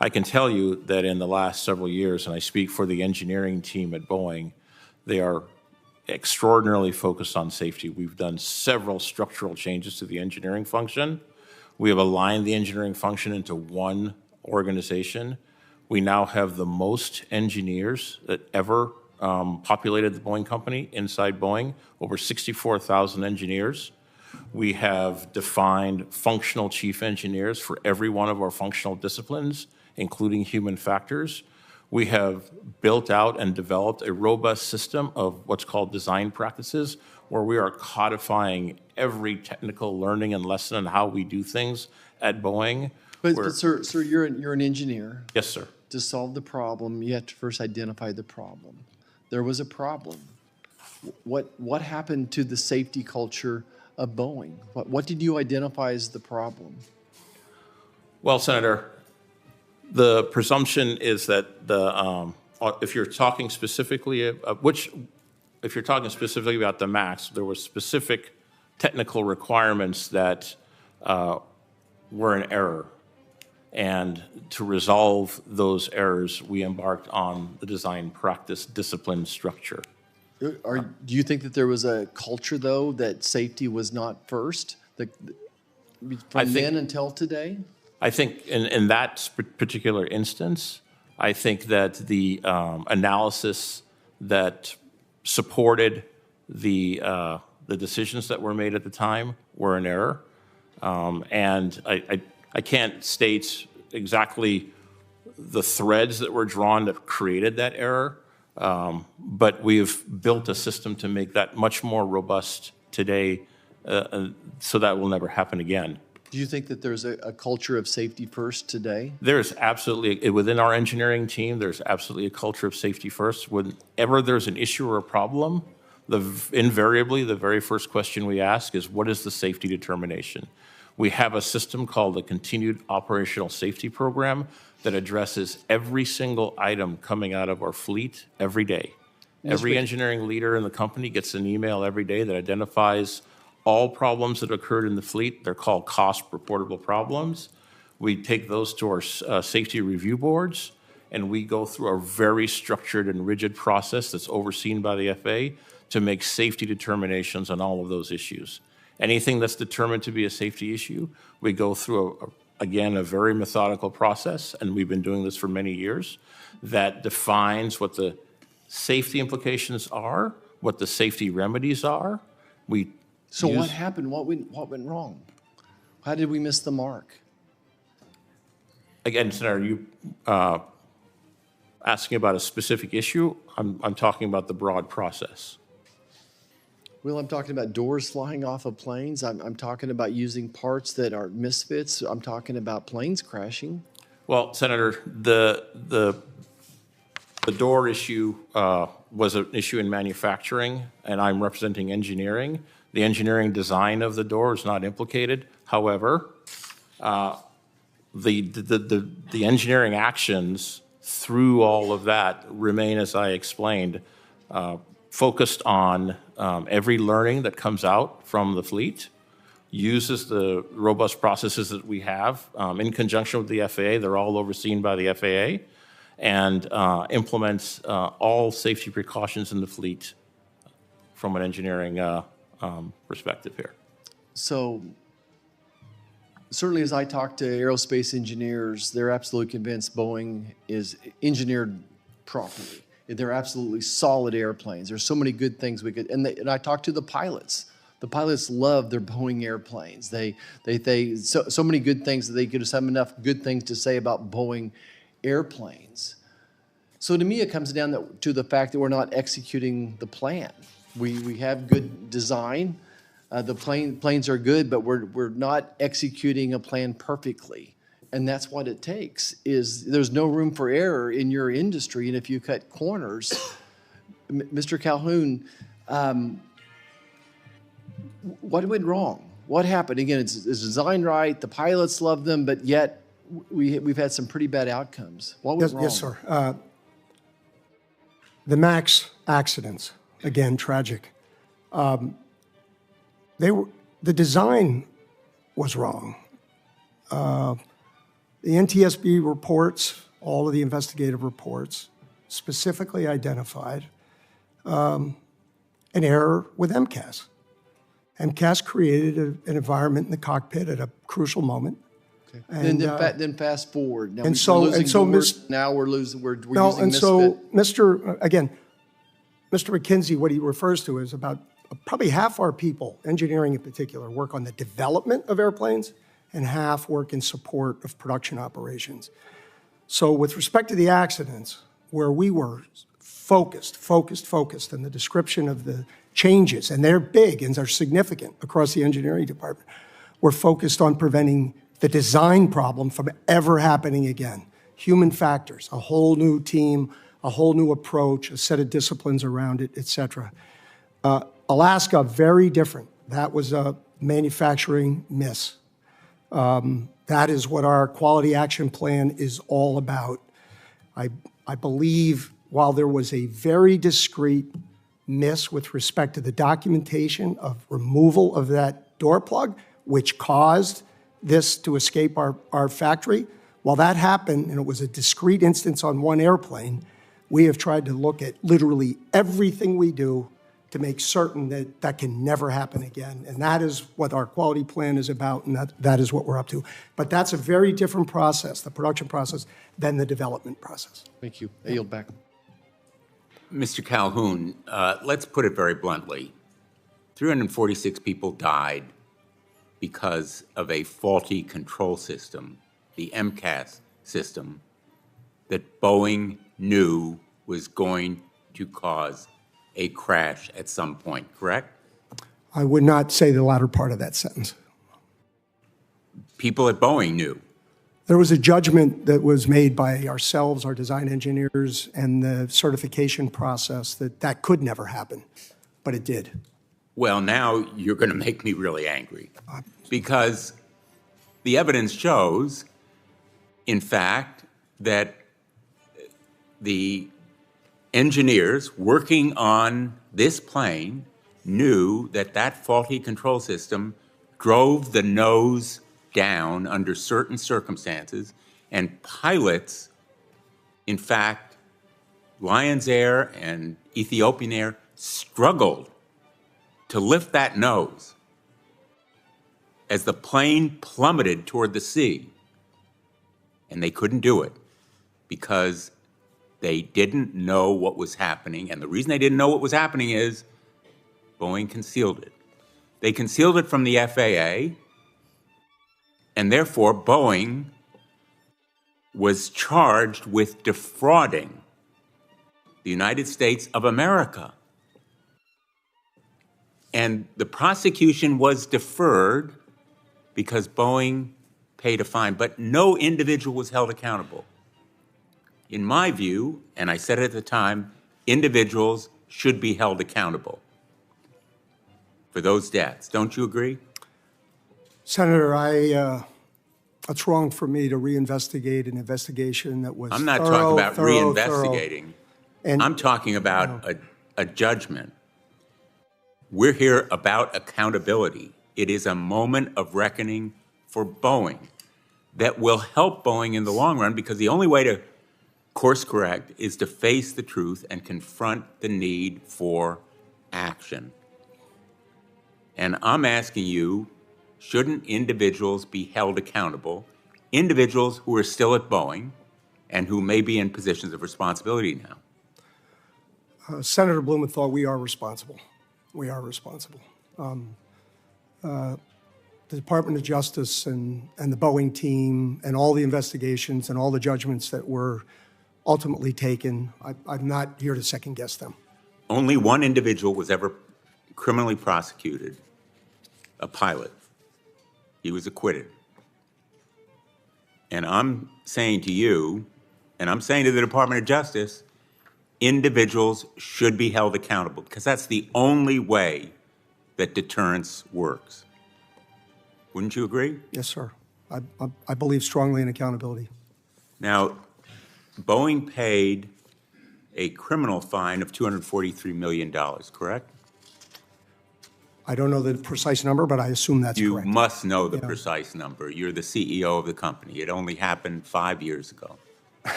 I can tell you that in the last several years, and I speak for the engineering team at Boeing, they are extraordinarily focused on safety. We've done several structural changes to the engineering function. We have aligned the engineering function into one organization. We now have the most engineers that ever populated the Boeing company inside Boeing, over 64,000 engineers. We have defined functional chief engineers for every one of our functional disciplines, including human factors. We have built out and developed a robust system of what's called design practices, where we are codifying every technical learning and lesson on how we do things at Boeing. But sir, you're an engineer. Yes, sir. To solve the problem, you have to first identify the problem. There was a problem. What happened to the safety culture of Boeing? What did you identify as the problem? Well, Senator, the presumption is that if you're talking specifically about the MAX, there were specific technical requirements that were in error. And to resolve those errors, we embarked on the design practice discipline structure. Do you think that there was a culture, though, that safety was not first, from then until today? I think in that particular instance, I think that the analysis that supported the decisions that were made at the time were in error. And I can't state exactly the threads that were drawn that created that error. But we've built a system to make that much more robust today, so that will never happen again. Do you think that there's a culture of safety first today? There's absolutely, within our engineering team, there's absolutely a culture of safety first. Whenever there's an issue or a problem, invariably, the very first question we ask is, what is the safety determination? We have a system called the Continued Operational Safety Program that addresses every single item coming out of our fleet every day. Every engineering leader in the company gets an email every day that identifies all problems that occurred in the fleet. They're called cost reportable problems. We take those to our safety review boards, and we go through a very structured and rigid process that's overseen by the FAA to make safety determinations on all of those issues. Anything that's determined to be a safety issue, we go through, again, a very methodical process, and we've been doing this for many years, that defines what the safety implications are, what the safety remedies are. So what happened? What went wrong? How did we miss the mark? Again, Senator, you asking about a specific issue? I'm talking about the broad process. Well, I'm talking about doors flying off of planes. I'm talking about using parts that are misfits. I'm talking about planes crashing. Well, Senator, the door issue was an issue in manufacturing, and I'm representing engineering. The engineering design of the door is not implicated. However, the engineering actions through all of that remain, as I explained, focused on every learning that comes out from the fleet, uses the robust processes that we have in conjunction with the FAA. They're all overseen by the FAA, and implements all safety precautions in the fleet from an engineering perspective here. So certainly as I talk to aerospace engineers, they're absolutely convinced Boeing is engineered properly. They're absolutely solid airplanes. There's so many good things we could, and I talk to the pilots. The pilots love their Boeing airplanes. So many good things that they could just have enough good things to say about Boeing airplanes. So to me, it comes down to the fact that we're not executing the plan. We have good design. The planes are good, but we're not executing a plan perfectly. And that's what it takes, is there's no room for error in your industry. And if you cut corners, Mr. Calhoun, what went wrong? What happened? Again, it's designed right. The pilots love them, but yet we've had some pretty bad outcomes. What went wrong? Yes, sir. The MAX accidents, again, tragic. The design was wrong. The NTSB reports, all of the investigative reports, specifically identified an error with MCAS. MCAS created an environment in the cockpit at a crucial moment. Okay. And, then fast forward. Now and so now we're losing. We're no, using and so misfit. Mr. McKinsey, what he refers to is about probably half our people, engineering in particular, work on the development of airplanes, and half work in support of production operations. So with respect to the accidents, where we were focused in the description of the changes, and they're big and they're significant across the engineering department, we're focused on preventing the design problem from ever happening again. Human factors, a whole new team, a whole new approach, a set of disciplines around it, et cetera. Alaska, very different. That was a manufacturing miss. That is what our quality action plan is all about. I believe while there was a very discreet miss with respect to the documentation of removal of that door plug, which caused this to escape our factory, while that happened and it was a discrete instance on one airplane, we have tried to look at literally everything we do to make certain that that can never happen again. And that is what our quality plan is about, and that is what we're up to. But that's a very different process, the production process, than the development process. Thank you. I yield back. Mr. Calhoun, let's put it very bluntly. 346 people died because of a faulty control system, the MCAS system, that Boeing knew was going to cause a crash at some point, correct? I would not say the latter part of that sentence. People at Boeing knew. There was a judgment that was made by ourselves, our design engineers, and the certification process that that could never happen, but it did. Well, now you're going to make me really angry because the evidence shows, in fact, that the engineers working on this plane knew that that faulty control system drove the nose down under certain circumstances, and pilots, in fact, Lions Air and Ethiopian Air struggled to lift that nose as the plane plummeted toward the sea. And they couldn't do it because they didn't know what was happening. And the reason they didn't know what was happening is Boeing concealed it. They concealed it from the FAA, and therefore Boeing was charged with defrauding the United States of America. And the prosecution was deferred because Boeing paid a fine, but no individual was held accountable. In my view, and I said it at the time, individuals should be held accountable for those deaths. Don't you agree? Senator, it's wrong for me to reinvestigate an investigation that was I'm not thorough, talking about thorough, reinvestigating. And- I'm talking about a judgment. We're here about accountability. It is a moment of reckoning for Boeing that will help Boeing in the long run, because the only way to course correct is to face the truth and confront the need for action. And I'm asking you, shouldn't individuals be held accountable, individuals who are still at Boeing and who may be in positions of responsibility now? Senator Blumenthal, we are responsible. We are responsible. The Department of Justice and the Boeing team and all the investigations and all the judgments that were ultimately taken, I'm not here to second guess them. Only one individual was ever criminally prosecuted, a pilot. He was acquitted. And I'm saying to you, and I'm saying to the Department of Justice, individuals should be held accountable, because that's the only way that deterrence works. Wouldn't you agree? Yes, sir. I believe strongly in accountability. Now, Boeing paid a criminal fine of $243 million, correct? I don't know the precise number, but I assume that's You correct. must know the precise number. You're the CEO of the company. It only happened 5 years ago.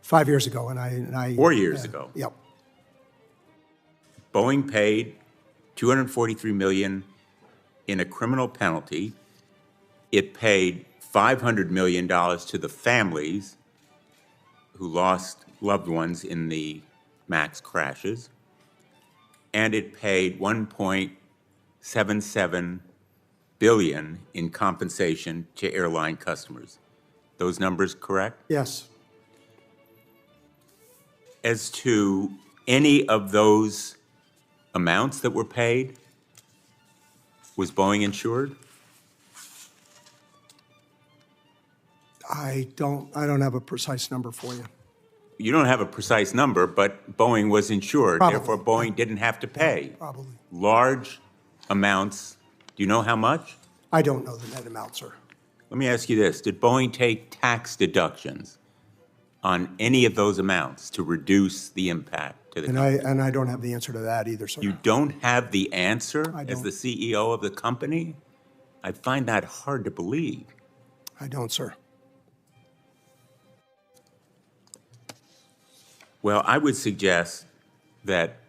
5 years ago, and I 4 years ago. Yep. Boeing paid $243 million in a criminal penalty. It paid $500 million to the families who lost loved ones in the MAX crashes, and it paid $1.77 billion in compensation to airline customers. Those numbers correct? Yes. As to any of those amounts that were paid, was Boeing insured? I don't have a precise number for you. You don't have a precise number, but Boeing was insured. Probably. Therefore, Boeing didn't have to pay Probably. large amounts. Do you know how much? I don't know the net amount, sir. Let me ask you this. Did Boeing take tax deductions on any of those amounts to reduce the impact to the company? And I don't have the answer to that either, sir. You don't have the answer I as don't. the CEO of the company? I find that hard to believe. I don't, sir. Well, I would suggest that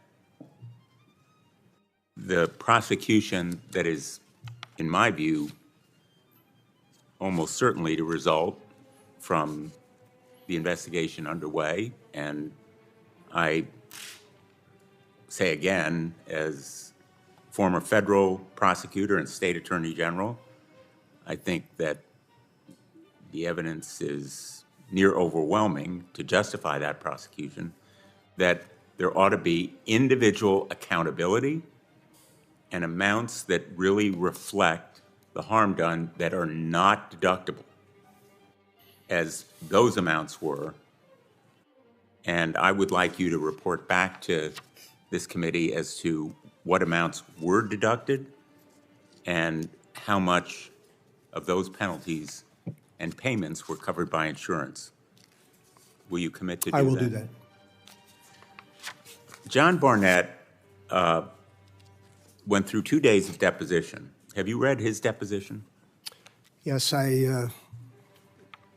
the prosecution that is, in my view, almost certainly to result from the investigation underway, and I say again, as former federal prosecutor and state attorney general, I think that the evidence is near overwhelming to justify that prosecution, that there ought to be individual accountability and amounts that really reflect the harm done that are not deductible, as those amounts were. And I would like you to report back to this committee as to what amounts were deducted and how much of those penalties and payments were covered by insurance. Will you commit to do that? I will do that. John Barnett went through 2 days of deposition. Have you read his deposition? Yes,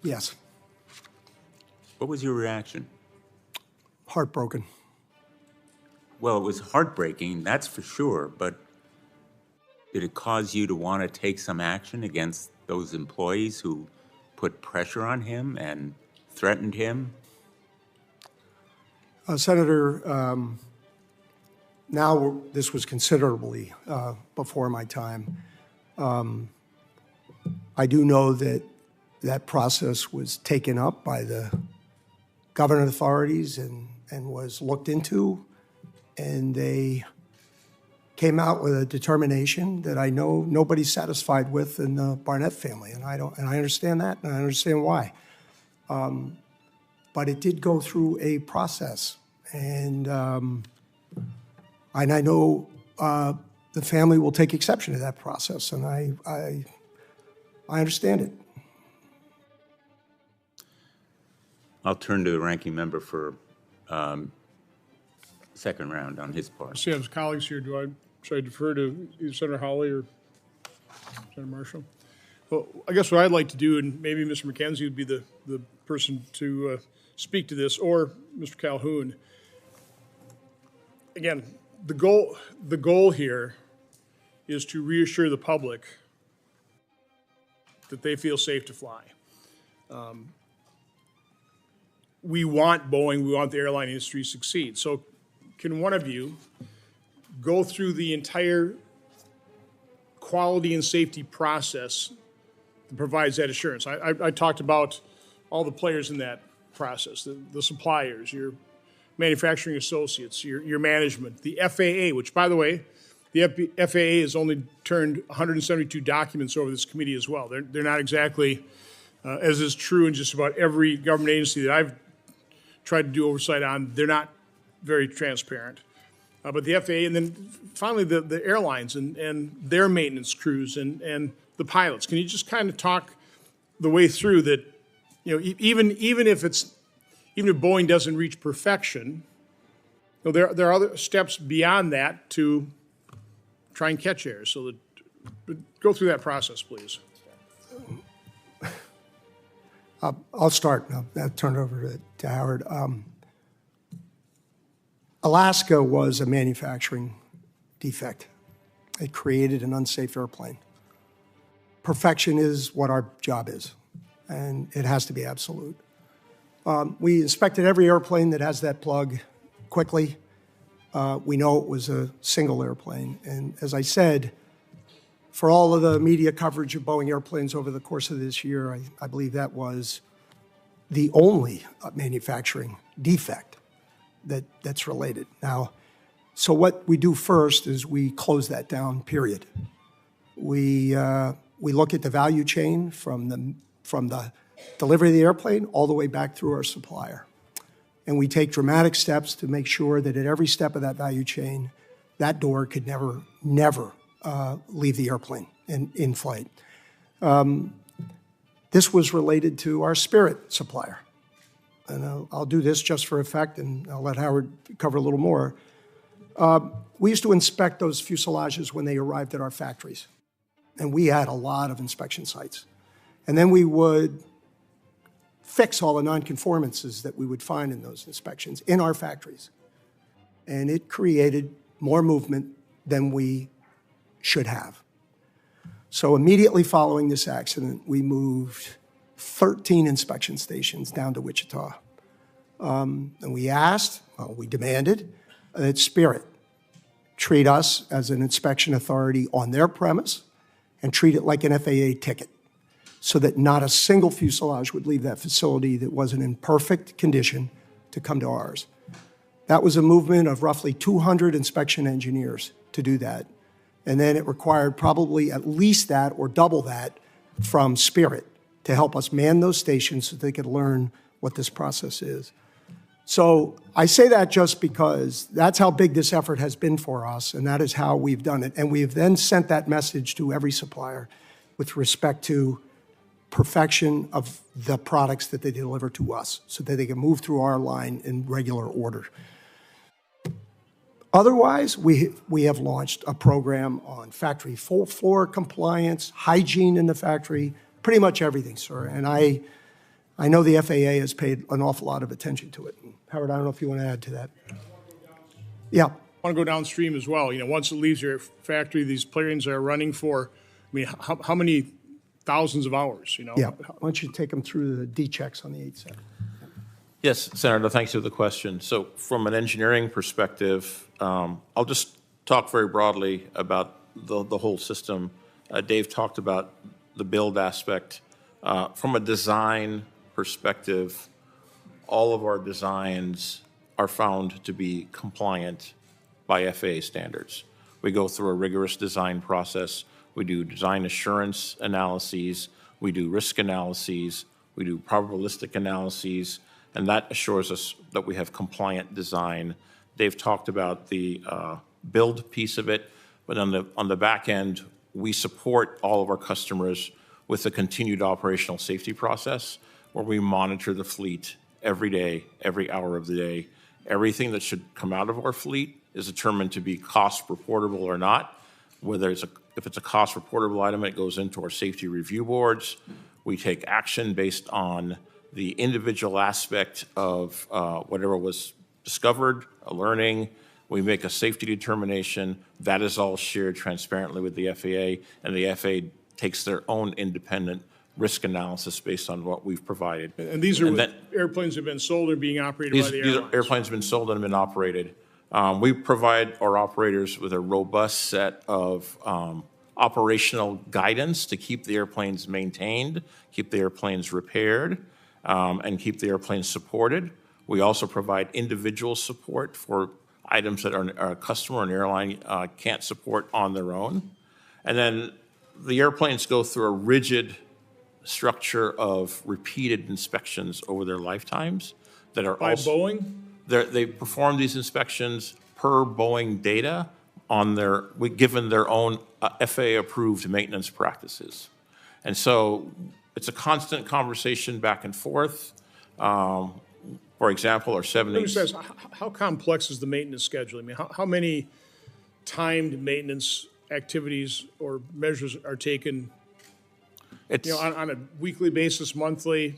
yes, What was your reaction? heartbroken. Well, it was heartbreaking, that's for sure, but did it cause you to want to take some action against those employees who put pressure on him and threatened him? Senator, now this was considerably before my time. I do know that that process was taken up by the governing authorities and was looked into, and they came out with a determination that I know nobody's satisfied with in the Barnett family, and I understand that, and I understand why. But it did go through a process, and I know the family will take exception to that process, and I understand it. I'll turn to the ranking member for second round on his part. See, I have colleagues here. Should I defer to either Senator Hawley or Senator Marshall? Well, I guess what I'd like to do, and maybe Mr. McKenzie would be the person to speak to this, or Mr. Calhoun. Again, the goal here is to reassure the public that they feel safe to fly. We want Boeing, we want the airline industry to succeed. So can one of you go through the entire quality and safety process that provides that assurance? I talked about all the players in that process, the suppliers, your manufacturing associates, your management, the FAA, which, by the way, the FAA has only turned 172 documents over this committee as well. They're not exactly, as is true in just about every government agency that I've tried to do oversight on, they're not very transparent. But the FAA, and then finally the airlines and their maintenance crews and the pilots. Can you just kind of talk the way through that, even if Boeing doesn't reach perfection, there are other steps beyond that to try and catch errors. So go through that process, please. I'll start. I'll turn it over to Howard. Alaska was a manufacturing defect. It created an unsafe airplane. Perfection is what our job is, and it has to be absolute. We inspected every airplane that has that plug quickly. We know it was a single airplane. And as I said, for all of the media coverage of Boeing airplanes over the course of this year, I believe that was the only manufacturing defect that's related. Now, so what we do first is we close that down, period. We look at the value chain from the delivery of the airplane all the way back through our supplier. And we take dramatic steps to make sure that at every step of that value chain, that door could never leave the airplane in flight. This was related to our Spirit supplier. And I'll do this just for effect, and I'll let Howard cover a little more. We used to inspect those fuselages when they arrived at our factories. And we had a lot of inspection sites. And then we would fix all the nonconformances that we would find in those inspections in our factories. And it created more movement than we should have. So immediately following this accident, we moved 13 inspection stations down to Wichita. And we we demanded that Spirit treat us as an inspection authority on their premise and treat it like an FAA ticket. so that not a single fuselage would leave that facility that wasn't in perfect condition to come to ours. That was a movement of roughly 200 inspection engineers to do that. And then it required probably at least that or double that from Spirit to help us man those stations so they could learn what this process is. So I say that just because that's how big this effort has been for us, and that is how we've done it. And we have then sent that message to every supplier with respect to perfection of the products that they deliver to us so that they can move through our line in regular order. Otherwise, we have launched a program on factory full floor compliance, hygiene in the factory, pretty much everything, sir. And I know the FAA has paid an awful lot of attention to it. Howard, I don't know if you want to add to that. Yeah. I want to go downstream as well. You know, once it leaves your factory, these planes are running for, I mean, how many thousands of hours, you know? Yeah. Why don't you take them through the D checks on the 87? Yes, Senator, thanks for the question. So from an engineering perspective, I'll just talk very broadly about the whole system. Dave talked about the build aspect. From a design perspective, all of our designs are found to be compliant by FAA standards. We go through a rigorous design process. We do design assurance analyses. We do risk analyses. We do probabilistic analyses. And that assures us that we have compliant design. Dave talked about the build piece of it, but on the back end, we support all of our customers with a continued operational safety process where we monitor the fleet every day, every hour of the day. Everything that should come out of our fleet is determined to be cost reportable or not. If it's a cost reportable item, it goes into our safety review boards. We take action based on the individual aspect of whatever was discovered, a learning. We make a safety determination. That is all shared transparently with the FAA, and the FAA takes their own independent risk analysis based on what we've provided. And these are airplanes that have been sold or being operated by the These airlines? airplanes have been sold and been operated. We provide our operators with a robust set of operational guidance to keep the airplanes maintained, keep the airplanes repaired, and keep the airplanes supported. We also provide individual support for items that a customer and airline can't support on their own. And then the airplanes go through a rigid structure of repeated inspections over their lifetimes that are By also Boeing? They perform these inspections per Boeing data given their own FAA-approved maintenance practices. And so it's a constant conversation back and forth. For example, our 787. How complex is the maintenance schedule? I mean, how many timed maintenance activities or measures are taken, on a weekly basis, monthly,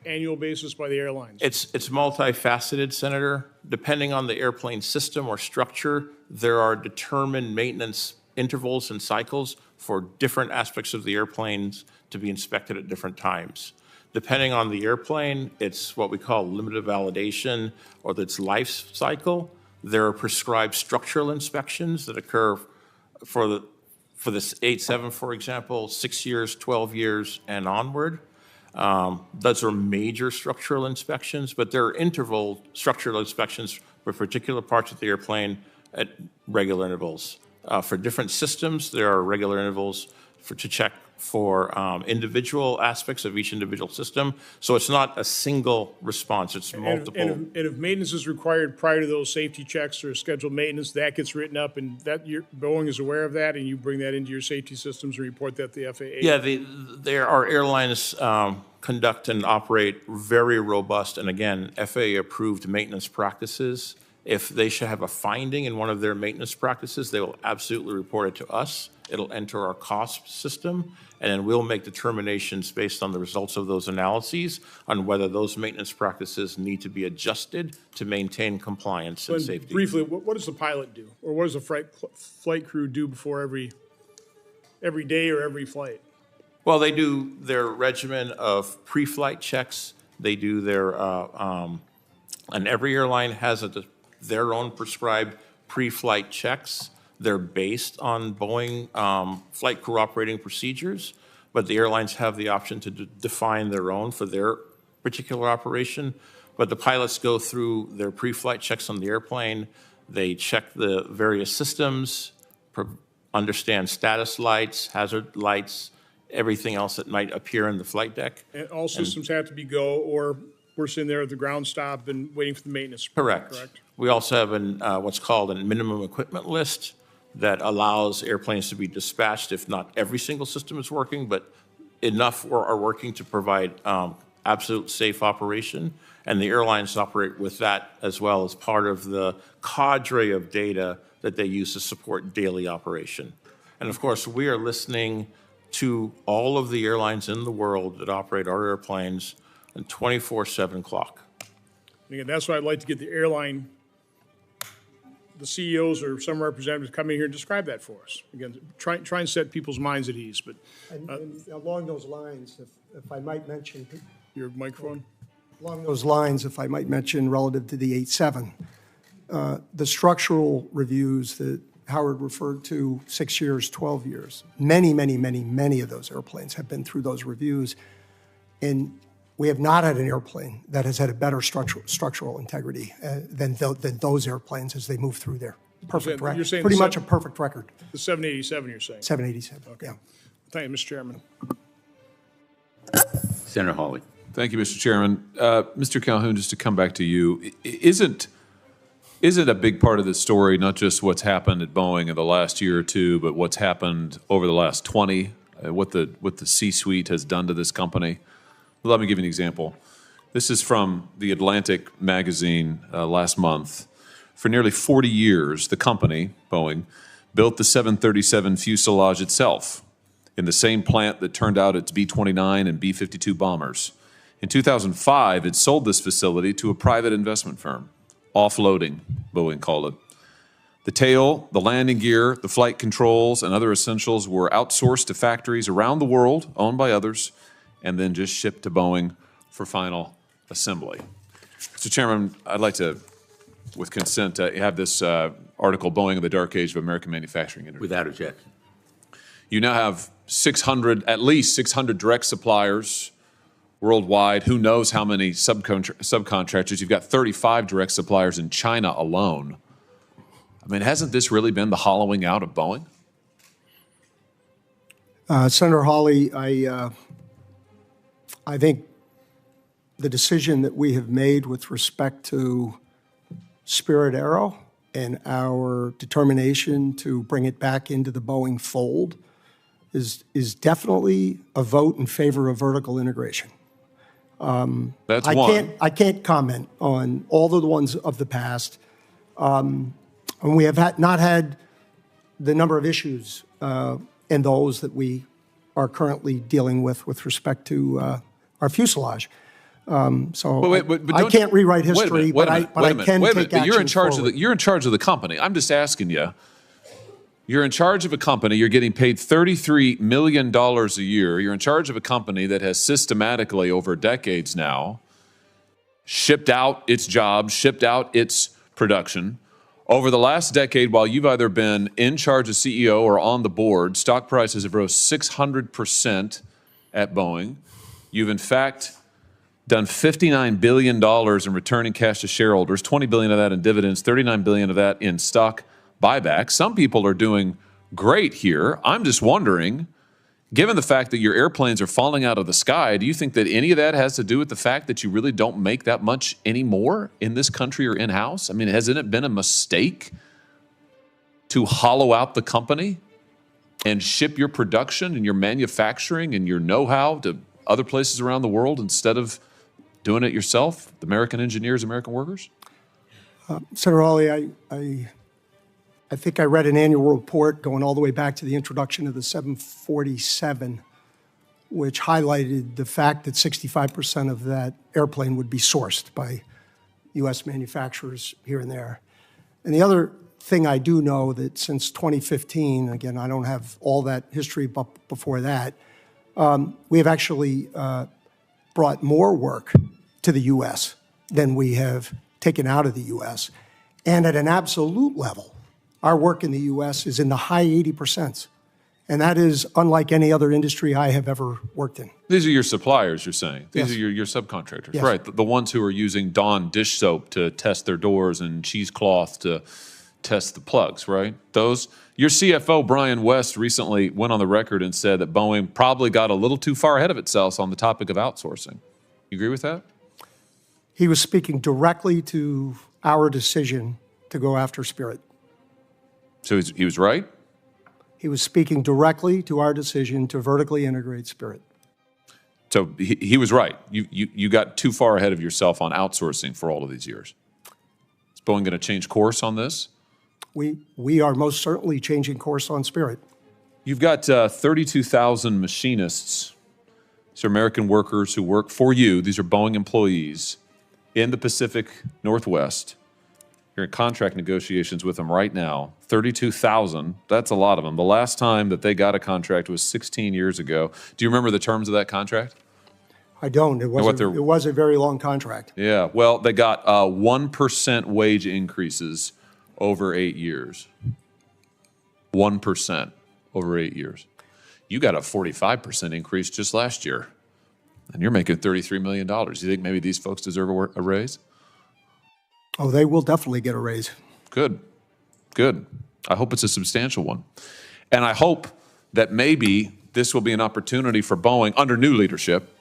annual basis by the airlines? It's multifaceted, Senator. Depending on the airplane system or structure, there are determined maintenance intervals and cycles for different aspects of the airplanes to be inspected at different times. Depending on the airplane, it's what we call limited validation or its life cycle. There are prescribed structural inspections that occur for this 87, for example, 6 years, 12 years, and onward. Those are major structural inspections, but there are interval structural inspections for particular parts of the airplane at regular intervals. For different systems, there are regular intervals to check for individual aspects of each individual system. So it's not a single response, it's multiple. And if maintenance is required prior to those safety checks or scheduled maintenance, that gets written up and Boeing is aware of that and you bring that into your safety systems and report that to the FAA? Yeah, our airlines conduct and operate very robust and again, FAA-approved maintenance practices. If they should have a finding in one of their maintenance practices, they will absolutely report it to us. It'll enter our cost system, and then we'll make determinations based on the results of those analyses on whether those maintenance practices need to be adjusted to maintain compliance and safety. Briefly, what does the pilot do? Or what does the flight crew do before every day or every flight? Well, they do their regimen of pre-flight checks. They do their, and every airline has their own prescribed pre-flight checks. They're based on Boeing flight crew operating procedures, but the airlines have the option to define their own for their particular operation. But the pilots go through their pre-flight checks on the airplane. They check the various systems, understand status lights, hazard lights, everything else that might appear in the flight deck. And all systems have to be go, or we're sitting there at the ground stop and waiting for the maintenance. Correct. We also have what's called a minimum equipment list that allows airplanes to be dispatched if not every single system is working, but enough are working to provide absolute safe operation. And the airlines operate with that as well as part of the cadre of data that they use to support daily operation. And of course, we are listening to all of the airlines in the world that operate our airplanes and 24/7 clock. Again, that's why I'd like to get the airline, the CEOs or some representatives come in here and describe that for us. Again, try and set people's minds at ease, but. And along those lines, if I might mention. Your microphone? Along those lines, if I might mention relative to the 87, the structural reviews that Howard referred to, 6 years, 12 years, many of those airplanes have been through those reviews. And we have not had an airplane that has had a better structural integrity than those airplanes as they move through there. Perfect record. You're saying pretty much a perfect record. The 787, you're saying? 787, Okay. yeah. Thank you, Mr. Chairman. Senator Hawley. Thank you, Mr. Chairman. Mr. Calhoun, just to come back to you, isn't a big part of the story not just what's happened at Boeing in the last year or two, but what's happened over the last 20, what the C-suite has done to this company? Let me give you an example. This is from the Atlantic magazine last month. For nearly 40 years, the company, Boeing, built the 737 fuselage itself in the same plant that turned out its B-29 and B-52 bombers. In 2005, it sold this facility to a private investment firm. Offloading, Boeing called it. The tail, the landing gear, the flight controls, and other essentials were outsourced to factories around the world, owned by others, and then just shipped to Boeing for final assembly. Mr. Chairman, I'd like to, with consent, have this article, Boeing in the Dark Age of American Manufacturing. Without objection. You now have at least 600 direct suppliers worldwide. Who knows how many subcontractors? You've got 35 direct suppliers in China alone. I mean, hasn't this really been the hollowing out of Boeing? Senator Hawley, I think the decision that we have made with respect to Spirit Aero and our determination to bring it back into the Boeing fold is definitely a vote in favor of vertical integration. That's one. I can't comment on all of the ones of the past. And we have not had the number of issues in those that we are currently dealing with respect to our fuselage. So I can't rewrite history, but I can take action You're in charge forward. you're in charge of the company. I'm just asking you. You're in charge of a company. You're getting paid $33 million a year. You're in charge of a company that has systematically, over decades now, shipped out its jobs, shipped out its production. Over the last decade, while you've either been in charge as CEO or on the board, stock prices have rose 600% at Boeing. You've, in fact, done $59 billion in returning cash to shareholders, $20 billion of that in dividends, $39 billion of that in stock buyback. Some people are doing great here. I'm just wondering, given the fact that your airplanes are falling out of the sky, do you think that any of that has to do with the fact that you really don't make that much anymore in this country or in-house? I mean, hasn't it been a mistake to hollow out the company and ship your production and your manufacturing and your know-how to other places around the world instead of doing it yourself, the American engineers, American workers? Senator Hawley, I think I read an annual report going all the way back to the introduction of the 747, which highlighted the fact that 65% of that airplane would be sourced by U.S. manufacturers here and there. And the other thing I do know that since 2015, again, I don't have all that history but before that, we have actually brought more work to the U.S. than we have taken out of the U.S. And at an absolute level, our work in the U.S. is in the high 80%. And that is unlike any other industry I have ever worked in. These are your suppliers, you're saying? These Yes. are your subcontractors? Yes. Right, the ones who are using Dawn dish soap to test their doors and cheesecloth to test the plugs, right? Those. Your CFO, Brian West, recently went on the record and said that Boeing probably got a little too far ahead of itself on the topic of outsourcing. You agree with that? He was speaking directly to our decision to go after Spirit. So he was right? He was speaking directly to our decision to vertically integrate Spirit. So he was right. You got too far ahead of yourself on outsourcing for all of these years. Is Boeing going to change course on this? We are most certainly changing course on Spirit. You've got 32,000 machinists. These are American workers who work for you. These are Boeing employees in the Pacific Northwest. You're in contract negotiations with them right now. 32,000, that's a lot of them. The last time that they got a contract was 16 years ago. Do you remember the terms of that contract? I don't. It was a very long contract. Yeah, well, they got 1% wage increases over 8 years. 1% over 8 years. You got a 45% increase just last year, and you're making $33 million. Do you think maybe these folks deserve a raise? Oh, they will definitely get a raise. Good, good. I hope it's a substantial one. And I hope that maybe this will be an opportunity for Boeing, under new leadership,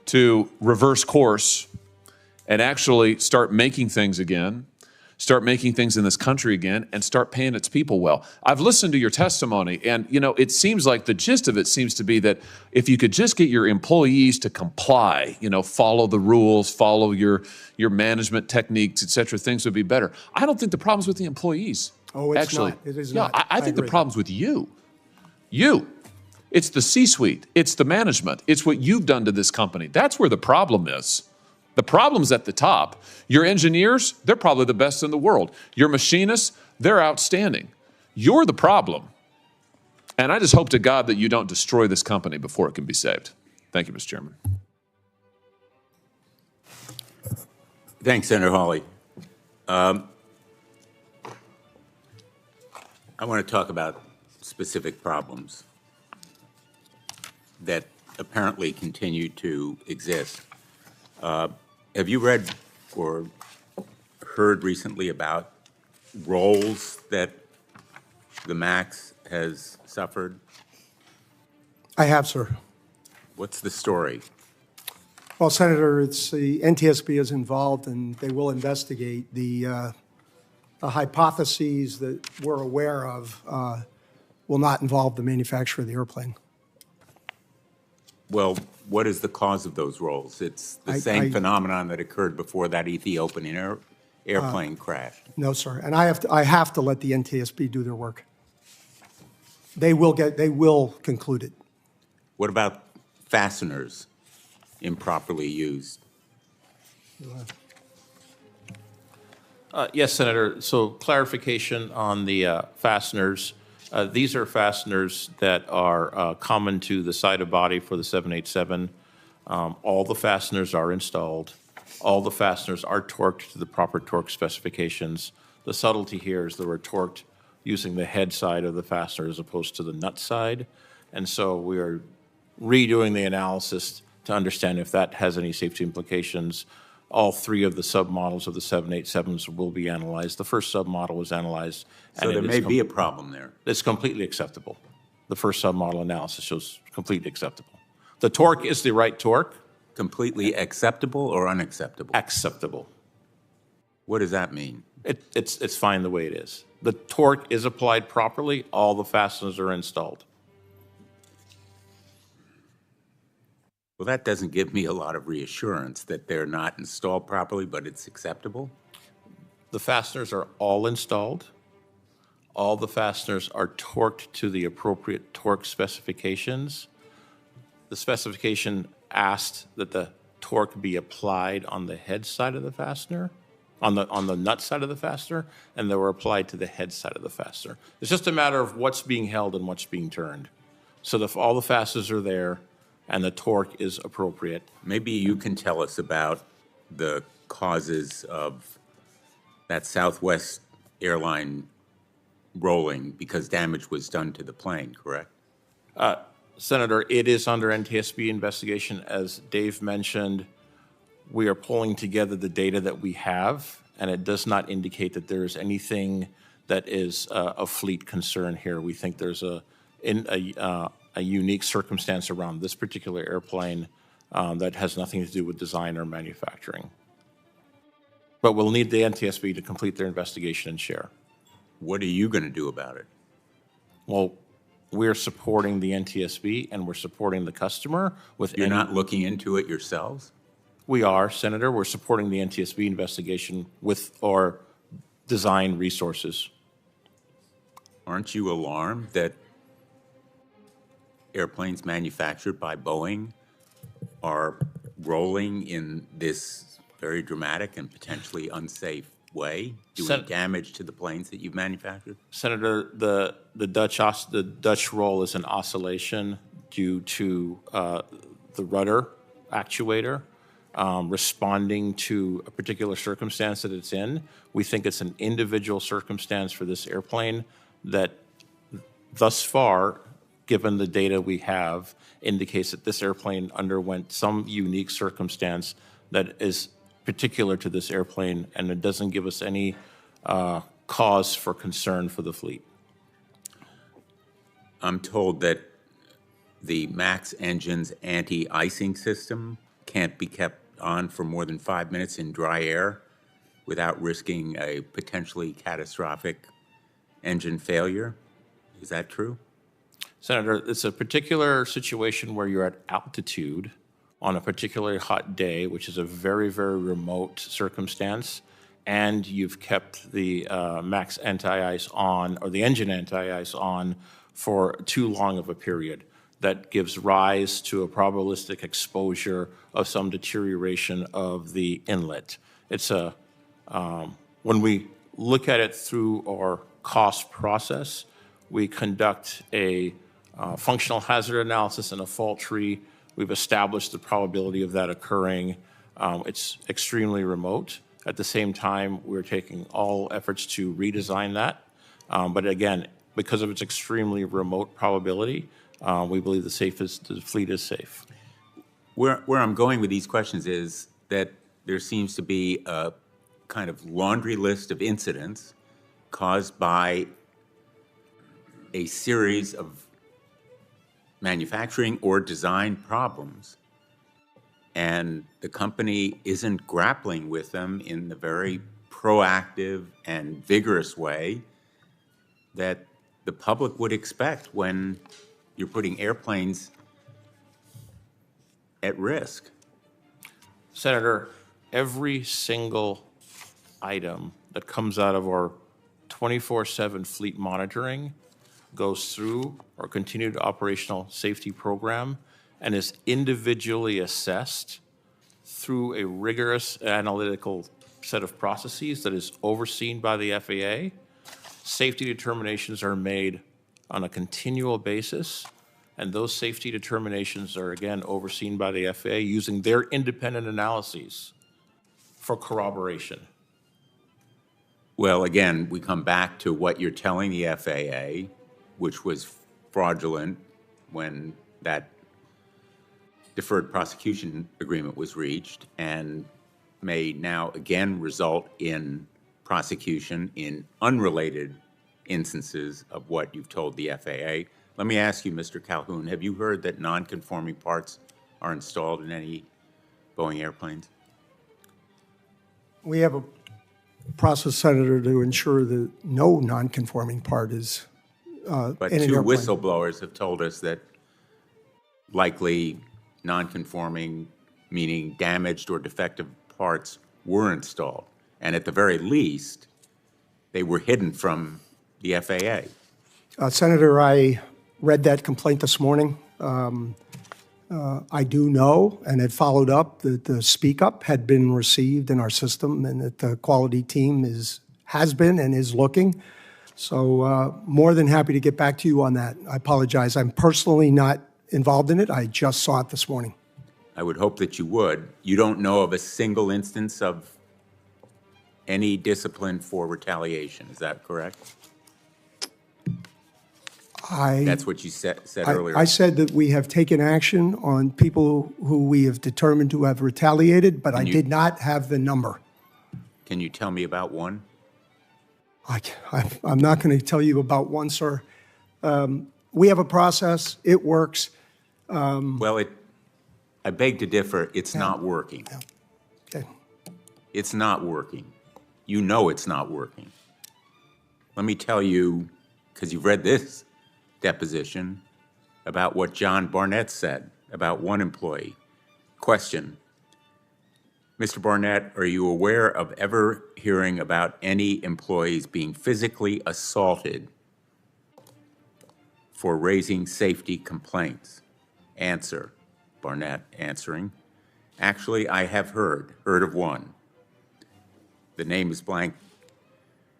to reverse course and actually start making things again, start making things in this country again, and start paying its people well. I've listened to your testimony, and it seems like the gist of it seems to be that if you could just get your employees to comply, follow the rules, follow your management techniques, et cetera, things would be better. I don't think the problem's with the employees. Oh, it's actually. not. It is yeah, not. I think the agree. problem's with you. You. It's the C-suite. It's the management. It's what you've done to this company. That's where the problem is. The problem's at the top. Your engineers, they're probably the best in the world. Your machinists, they're outstanding. You're the problem. And I just hope to God that you don't destroy this company before it can be saved. Thank you, Mr. Chairman. Thanks, Senator Hawley. I want to talk about specific problems that apparently continue to exist. Have you read or heard recently about roles that the MAX has suffered? I have, sir. What's the story? Well, Senator, it's the NTSB is involved, and they will investigate the hypotheses that we're aware of will not involve the manufacturer of the airplane. Well, what is the cause of those roles? It's the same phenomenon that occurred before that Ethiopian airplane crashed. No, sir. And I have to let the NTSB do their work. They will conclude it. What about fasteners improperly used? Yes, Senator. So clarification on the fasteners. These are fasteners that are common to the side of body for the 787. All the fasteners are installed. All the fasteners are torqued to the proper torque specifications. The subtlety here is that we're torqued using the head side of the fastener as opposed to the nut side. And so we are redoing the analysis to understand if that has any safety implications. All three of the submodels of the 787s will be analyzed. The first submodel was analyzed. So there may be a problem there. It's completely acceptable. The first submodel analysis shows completely acceptable. The torque is the right torque. Completely acceptable or unacceptable? Acceptable. What does that mean? It's fine the way it is. The torque is applied properly. All the fasteners are installed. Well, that doesn't give me a lot of reassurance that they're not installed properly, but it's acceptable. The fasteners are all installed. All the fasteners are torqued to the appropriate torque specifications. The specification asked that the torque be applied on the head side of the fastener, on the nut side of the fastener, and they were applied to the head side of the fastener. It's just a matter of what's being held and what's being turned. So all the fasteners are there, and the torque is appropriate. Maybe you can tell us about the causes of that Southwest airline rolling because damage was done to the plane, correct? Senator, it is under NTSB investigation. As Dave mentioned, we are pulling together the data that we have, and it does not indicate that there is anything that is of fleet concern here. We think there's a unique circumstance around this particular airplane that has nothing to do with design or manufacturing. But we'll need the NTSB to complete their investigation and share. What are you going to do about it? Well, we're supporting the NTSB and we're supporting the customer with You're any- not looking into it yourselves? We are, Senator. We're supporting the NTSB investigation with our design resources. Aren't you alarmed that airplanes manufactured by Boeing are rolling in this very dramatic and potentially unsafe way, doing damage to the planes that you've manufactured? Senator, the Dutch roll is an oscillation due to the rudder actuator responding to a particular circumstance that it's in. We think it's an individual circumstance for this airplane that thus far, given the data we have, indicates that this airplane underwent some unique circumstance that is particular to this airplane, and it doesn't give us any cause for concern for the fleet. I'm told that the MAX engine's anti-icing system can't be kept on for more than 5 minutes in dry air without risking a potentially catastrophic engine failure. Is that true? Senator, it's a particular situation where you're at altitude on a particularly hot day, which is a very, very remote circumstance, and you've kept the MAX anti-ice on, or the engine anti-ice on, for too long of a period. That gives rise to a probabilistic exposure of some deterioration of the inlet. It's a, when we look at it through our cost process, we conduct a functional hazard analysis and a fault tree. We've established the probability of that occurring. It's extremely remote. At the same time, we're taking all efforts to redesign that. But again, because of its extremely remote probability, we believe the fleet is safe. Where I'm going with these questions is that there seems to be a kind of laundry list of incidents caused by a series of manufacturing or design problems, and the company isn't grappling with them in the very proactive and vigorous way that the public would expect when you're putting airplanes at risk. Senator, every single item that comes out of our 24/7 fleet monitoring goes through our continued operational safety program and is individually assessed through a rigorous analytical set of processes that is overseen by the FAA. Safety determinations are made on a continual basis, and those safety determinations are again overseen by the FAA using their independent analyses for corroboration. Well, again, we come back to what you're telling the FAA, which was fraudulent when that deferred prosecution agreement was reached, and may now again result in prosecution in unrelated instances of what you've told the FAA. Let me ask you, Mr. Calhoun, have you heard that non-conforming parts are installed in any Boeing airplanes? We have a process, Senator, to ensure that no non-conforming part is But in an two airplane. whistleblowers have told us that likely non-conforming, meaning damaged or defective parts, were installed. And at the very least, they were hidden from the FAA. Senator, I read that complaint this morning. I do know and had followed up that the speak up had been received in our system and that the quality team has been and is looking. So more than happy to get back to you on that. I apologize. I'm personally not involved in it. I just saw it this morning. I would hope that you would. You don't know of a single instance of any discipline for retaliation, is that correct? That's what you said I earlier. I said that we have taken action on people who we have determined to have retaliated, but I you- did not have the number. Can you tell me about one? I'm not going to tell you about one, sir. We have a process. It works. Well, I beg to differ. It's not working. Okay. It's not working. You know it's not working. Let me tell you, because you've read this deposition, about what John Barnett said about one employee. Question: Mr. Barnett, are you aware of ever hearing about any employees being physically assaulted for raising safety complaints? Answer: Barnett answering, actually, I have heard of one. The name is blank,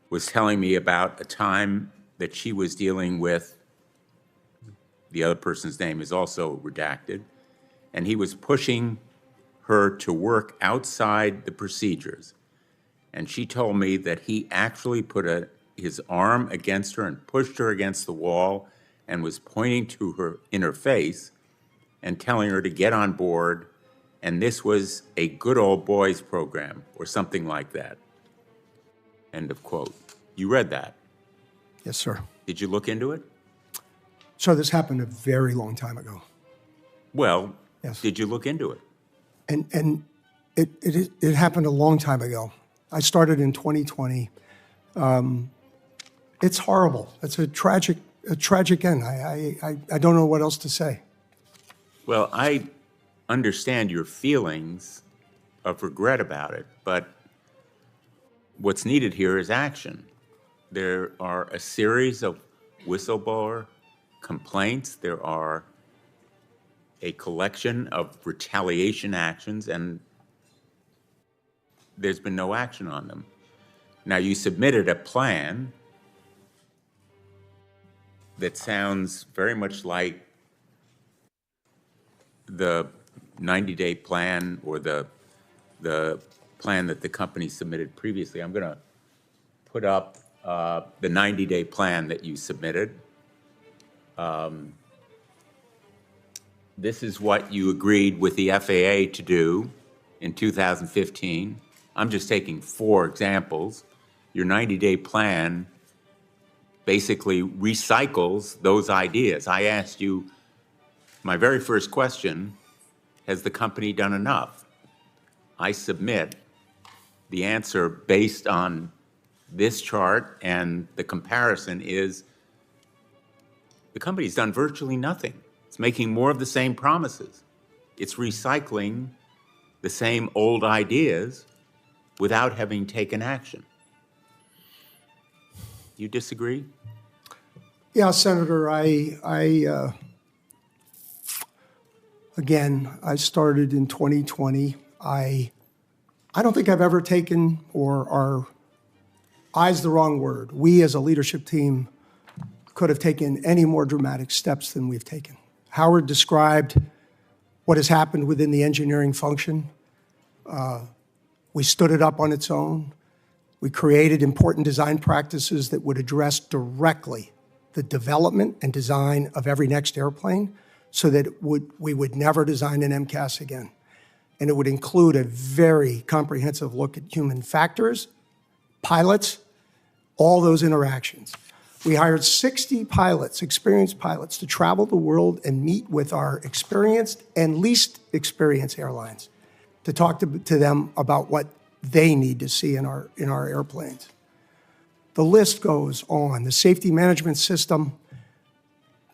was telling me about a time that she was dealing with, the other person's name is also redacted, and he was pushing her to work outside the procedures. And she told me that he actually put his arm against her and pushed her against the wall and was pointing to her in her face and telling her to get on board, and this was a good old boys program or something like that. End of quote. You read that. Yes, sir. Did you look into it? So this happened a very long time ago. Well, Yes. did you look into it? And it happened a long time ago. I started in 2020. It's horrible. It's a tragic end. I don't know what else to say. Well, I understand your feelings of regret about it, but what's needed here is action. There are a series of whistleblower complaints. There are a collection of retaliation actions, and there's been no action on them. Now, you submitted a plan that sounds very much like the 90-day plan or the plan that the company submitted previously. I'm going to put up the 90-day plan that you submitted. This is what you agreed with the FAA to do in 2015. I'm just taking 4 examples. Your 90-day plan basically recycles those ideas. I asked you, my very first question, has the company done enough? I submit the answer based on this chart, and the comparison is the company's done virtually nothing. It's making more of the same promises. It's recycling the same old ideas without having taken action. You disagree? Yeah, Senator, again, I started in 2020. I don't think I've ever taken, or "I's" the wrong word. We as a leadership team could have taken any more dramatic steps than we've taken. Howard described what has happened within the engineering function. We stood it up on its own. We created important design practices that would address directly the development and design of every next airplane so that we would never design an MCAS again. And it would include a very comprehensive look at human factors, pilots, all those interactions. We hired 60 pilots, experienced pilots, to travel the world and meet with our experienced and least experienced airlines to talk to them about what they need to see in our airplanes. The list goes on. The safety management system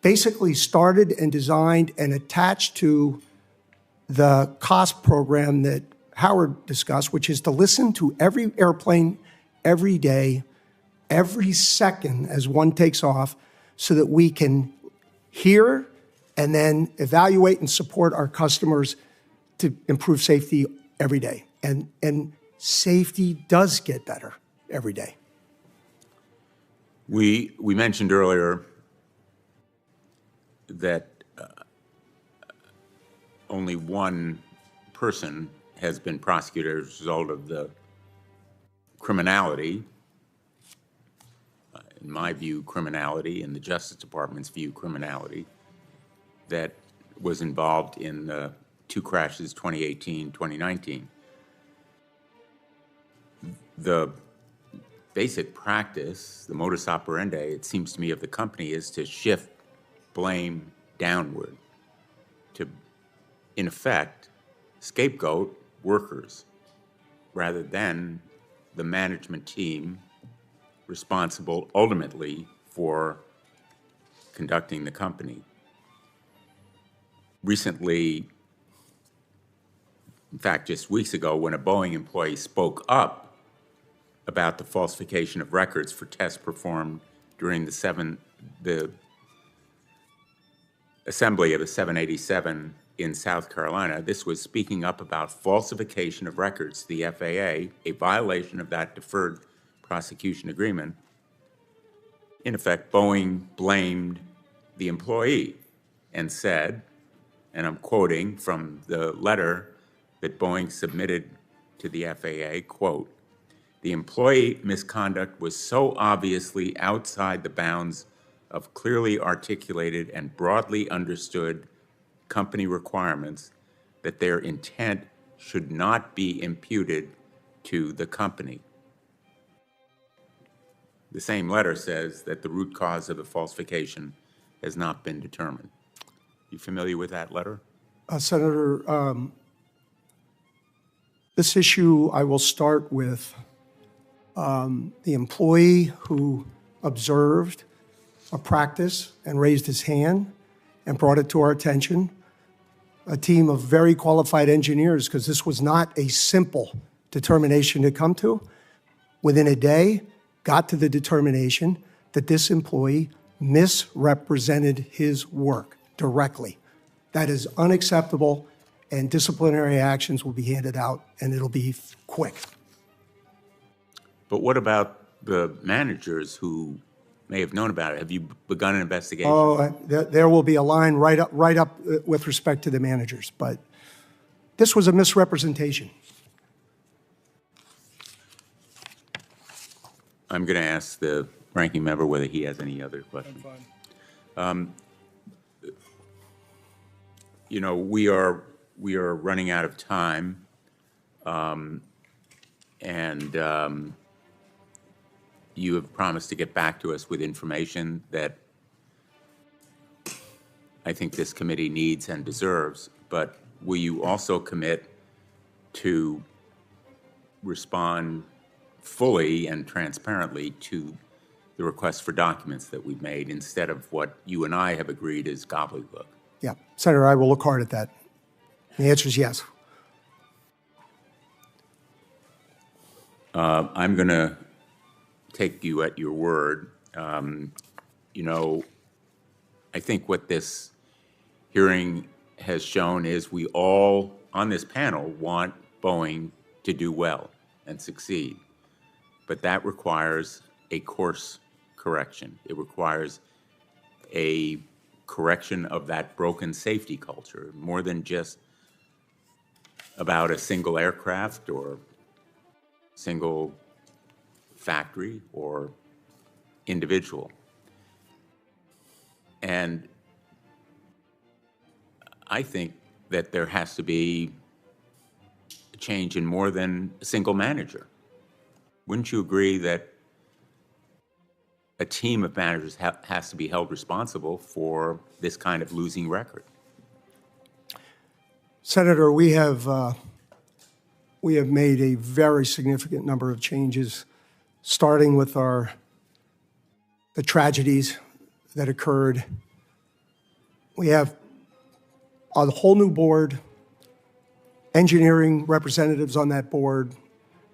basically started and designed and attached to the cost program that Howard discussed, which is to listen to every airplane every day, every second as one takes off, so that we can hear and then evaluate and support our customers to improve safety every day. And safety does get better every day. We mentioned earlier that only one person has been prosecuted as a result of the criminality in my view, criminality, in the Justice Department's view, criminality, that was involved in the two crashes, 2018, 2019. The basic practice, the modus operandi, it seems to me, of the company is to shift blame downward, to, in effect, scapegoat workers rather than the management team responsible ultimately for conducting the company. Recently, in fact, just weeks ago, when a Boeing employee spoke up about the falsification of records for tests performed during the assembly of the 787 in South Carolina, this was speaking up about falsification of records to the FAA, a violation of that deferred prosecution agreement. In effect, Boeing blamed the employee and said, and I'm quoting from the letter that Boeing submitted to the FAA, quote, "The employee misconduct was so obviously outside the bounds of clearly articulated and broadly understood company requirements that their intent should not be imputed to the company." The same letter says that the root cause of the falsification has not been determined. You familiar with that letter? Senator, this issue, I will start with the employee who observed a practice and raised his hand and brought it to our attention. A team of very qualified engineers, because this was not a simple determination to come to, within a day, got to the determination that this employee misrepresented his work directly. That is unacceptable, and disciplinary actions will be handed out, and it'll be quick. But what about the managers who may have known about it? Have you begun an investigation? Oh, there will be a line right up with respect to the managers, but this was a misrepresentation. I'm going to ask the ranking member whether he has any other questions. You know, we are running out of time, and you have promised to get back to us with information that I think this committee needs and deserves, but will you also commit to respond fully and transparently to the request for documents that we've made instead of what you and I have agreed is gobbledygook? Yeah, Senator, I will look hard at that. The answer is yes. I'm going to take you at your word. You know, I think what this hearing has shown is we all on this panel want Boeing to do well and succeed. But that requires a course correction. It requires a correction of that broken safety culture, more than just about a single aircraft or single factory or individual. And I think that there has to be a change in more than a single manager. Wouldn't you agree that a team of managers has to be held responsible for this kind of losing record? Senator, we have made a very significant number of changes, starting with the tragedies that occurred. We have a whole new board, engineering representatives on that board,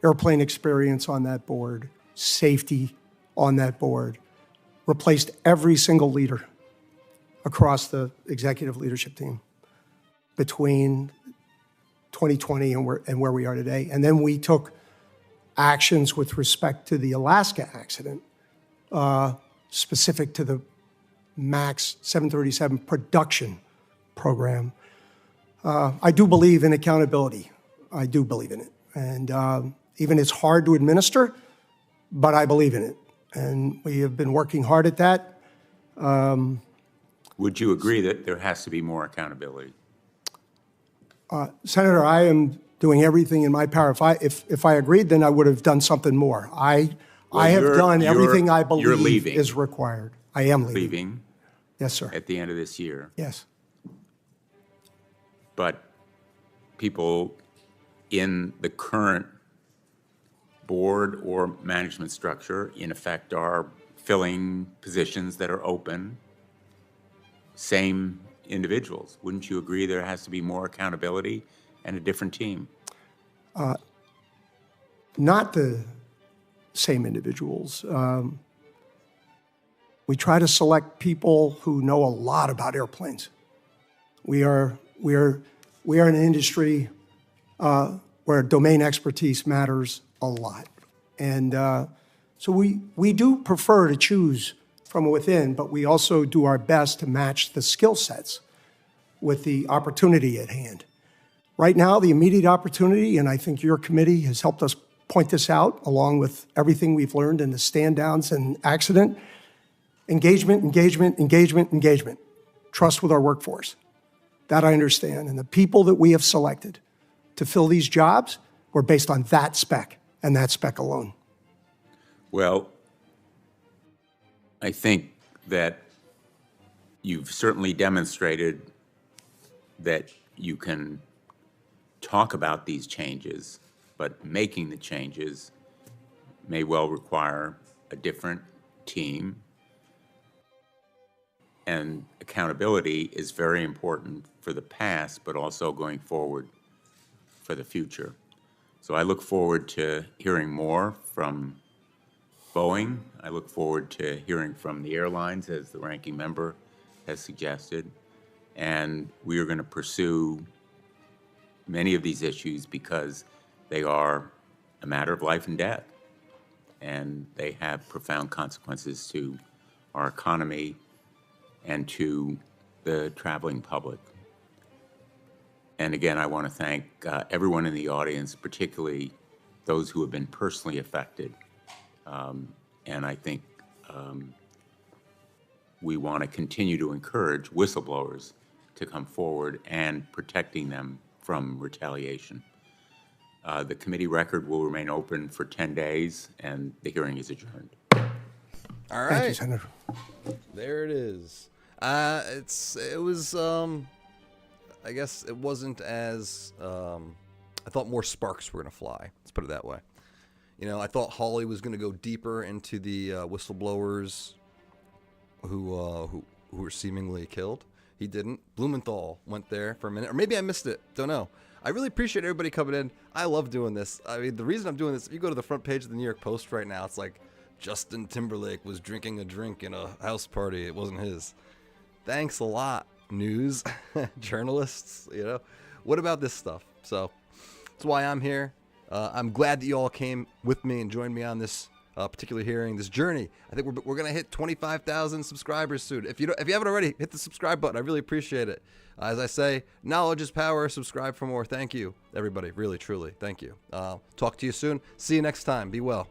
airplane experience on that board, safety on that board, replaced every single leader across the executive leadership team between 2020 and where we are today. And then we took actions with respect to the Alaska accident, specific to the MAX 737 production program. I do believe in accountability. I do believe in it. And even it's hard to administer, but I believe in it. And we have been working hard at that. Would you agree that there has to be more accountability? Senator, I am doing everything in my power. If I agreed, then I would have done something more. I have done everything I you're believe leaving. is required. I am leaving. Leaving Yes, sir. at the end of this year. Yes. But people in the current board or management structure, in effect, are filling positions that are open, same individuals. Wouldn't you agree there has to be more accountability and a different team? Not the same individuals. We try to select people who know a lot about airplanes. We are an industry where domain expertise matters a lot. And so we do prefer to choose from within, but we also do our best to match the skill sets with the opportunity at hand. Right now, the immediate opportunity, and I think your committee has helped us point this out, along with everything we've learned in the stand-downs and accident, engagement, engagement, engagement, engagement. Trust with our workforce. That I understand. And the people that we have selected to fill these jobs were based on that spec and that spec alone. Well, I think that you've certainly demonstrated that you can talk about these changes, but making the changes may well require a different team. And accountability is very important for the past, but also going forward for the future. So I look forward to hearing more from Boeing. I look forward to hearing from the airlines, as the ranking member has suggested. And we are going to pursue many of these issues because they are a matter of life and death. And they have profound consequences to our economy and to the traveling public. And again, I want to thank everyone in the audience, particularly those who have been personally affected. And I think we want to continue to encourage whistleblowers to come forward and protecting them from retaliation. The committee record will remain open for 10 days, and the hearing is adjourned. All right. Thank you, Senator. There it is. It was I guess it wasn't as I thought more sparks were gonna fly. Let's put it that way. You know, I thought Hawley was gonna go deeper into the whistleblowers who were seemingly killed. He didn't. Blumenthal went there for a minute, or maybe I missed it. Don't know. I really appreciate everybody coming in. I love doing this. I mean, the reason I'm doing this, if you go to the front page of the New York Post right now, it's like Justin Timberlake was drinking a drink in a house party. It wasn't his. Thanks a lot, news journalists. You know, what about this stuff? So that's why I'm here. I'm glad that you all came with me and joined me on this particular hearing, this journey. I think we're gonna hit 25,000 subscribers soon. If you haven't already, hit the subscribe button. I really appreciate it. As I say, knowledge is power. Subscribe for more. Thank you, everybody. Really, truly, thank you. Talk to you soon. See you next time. Be well.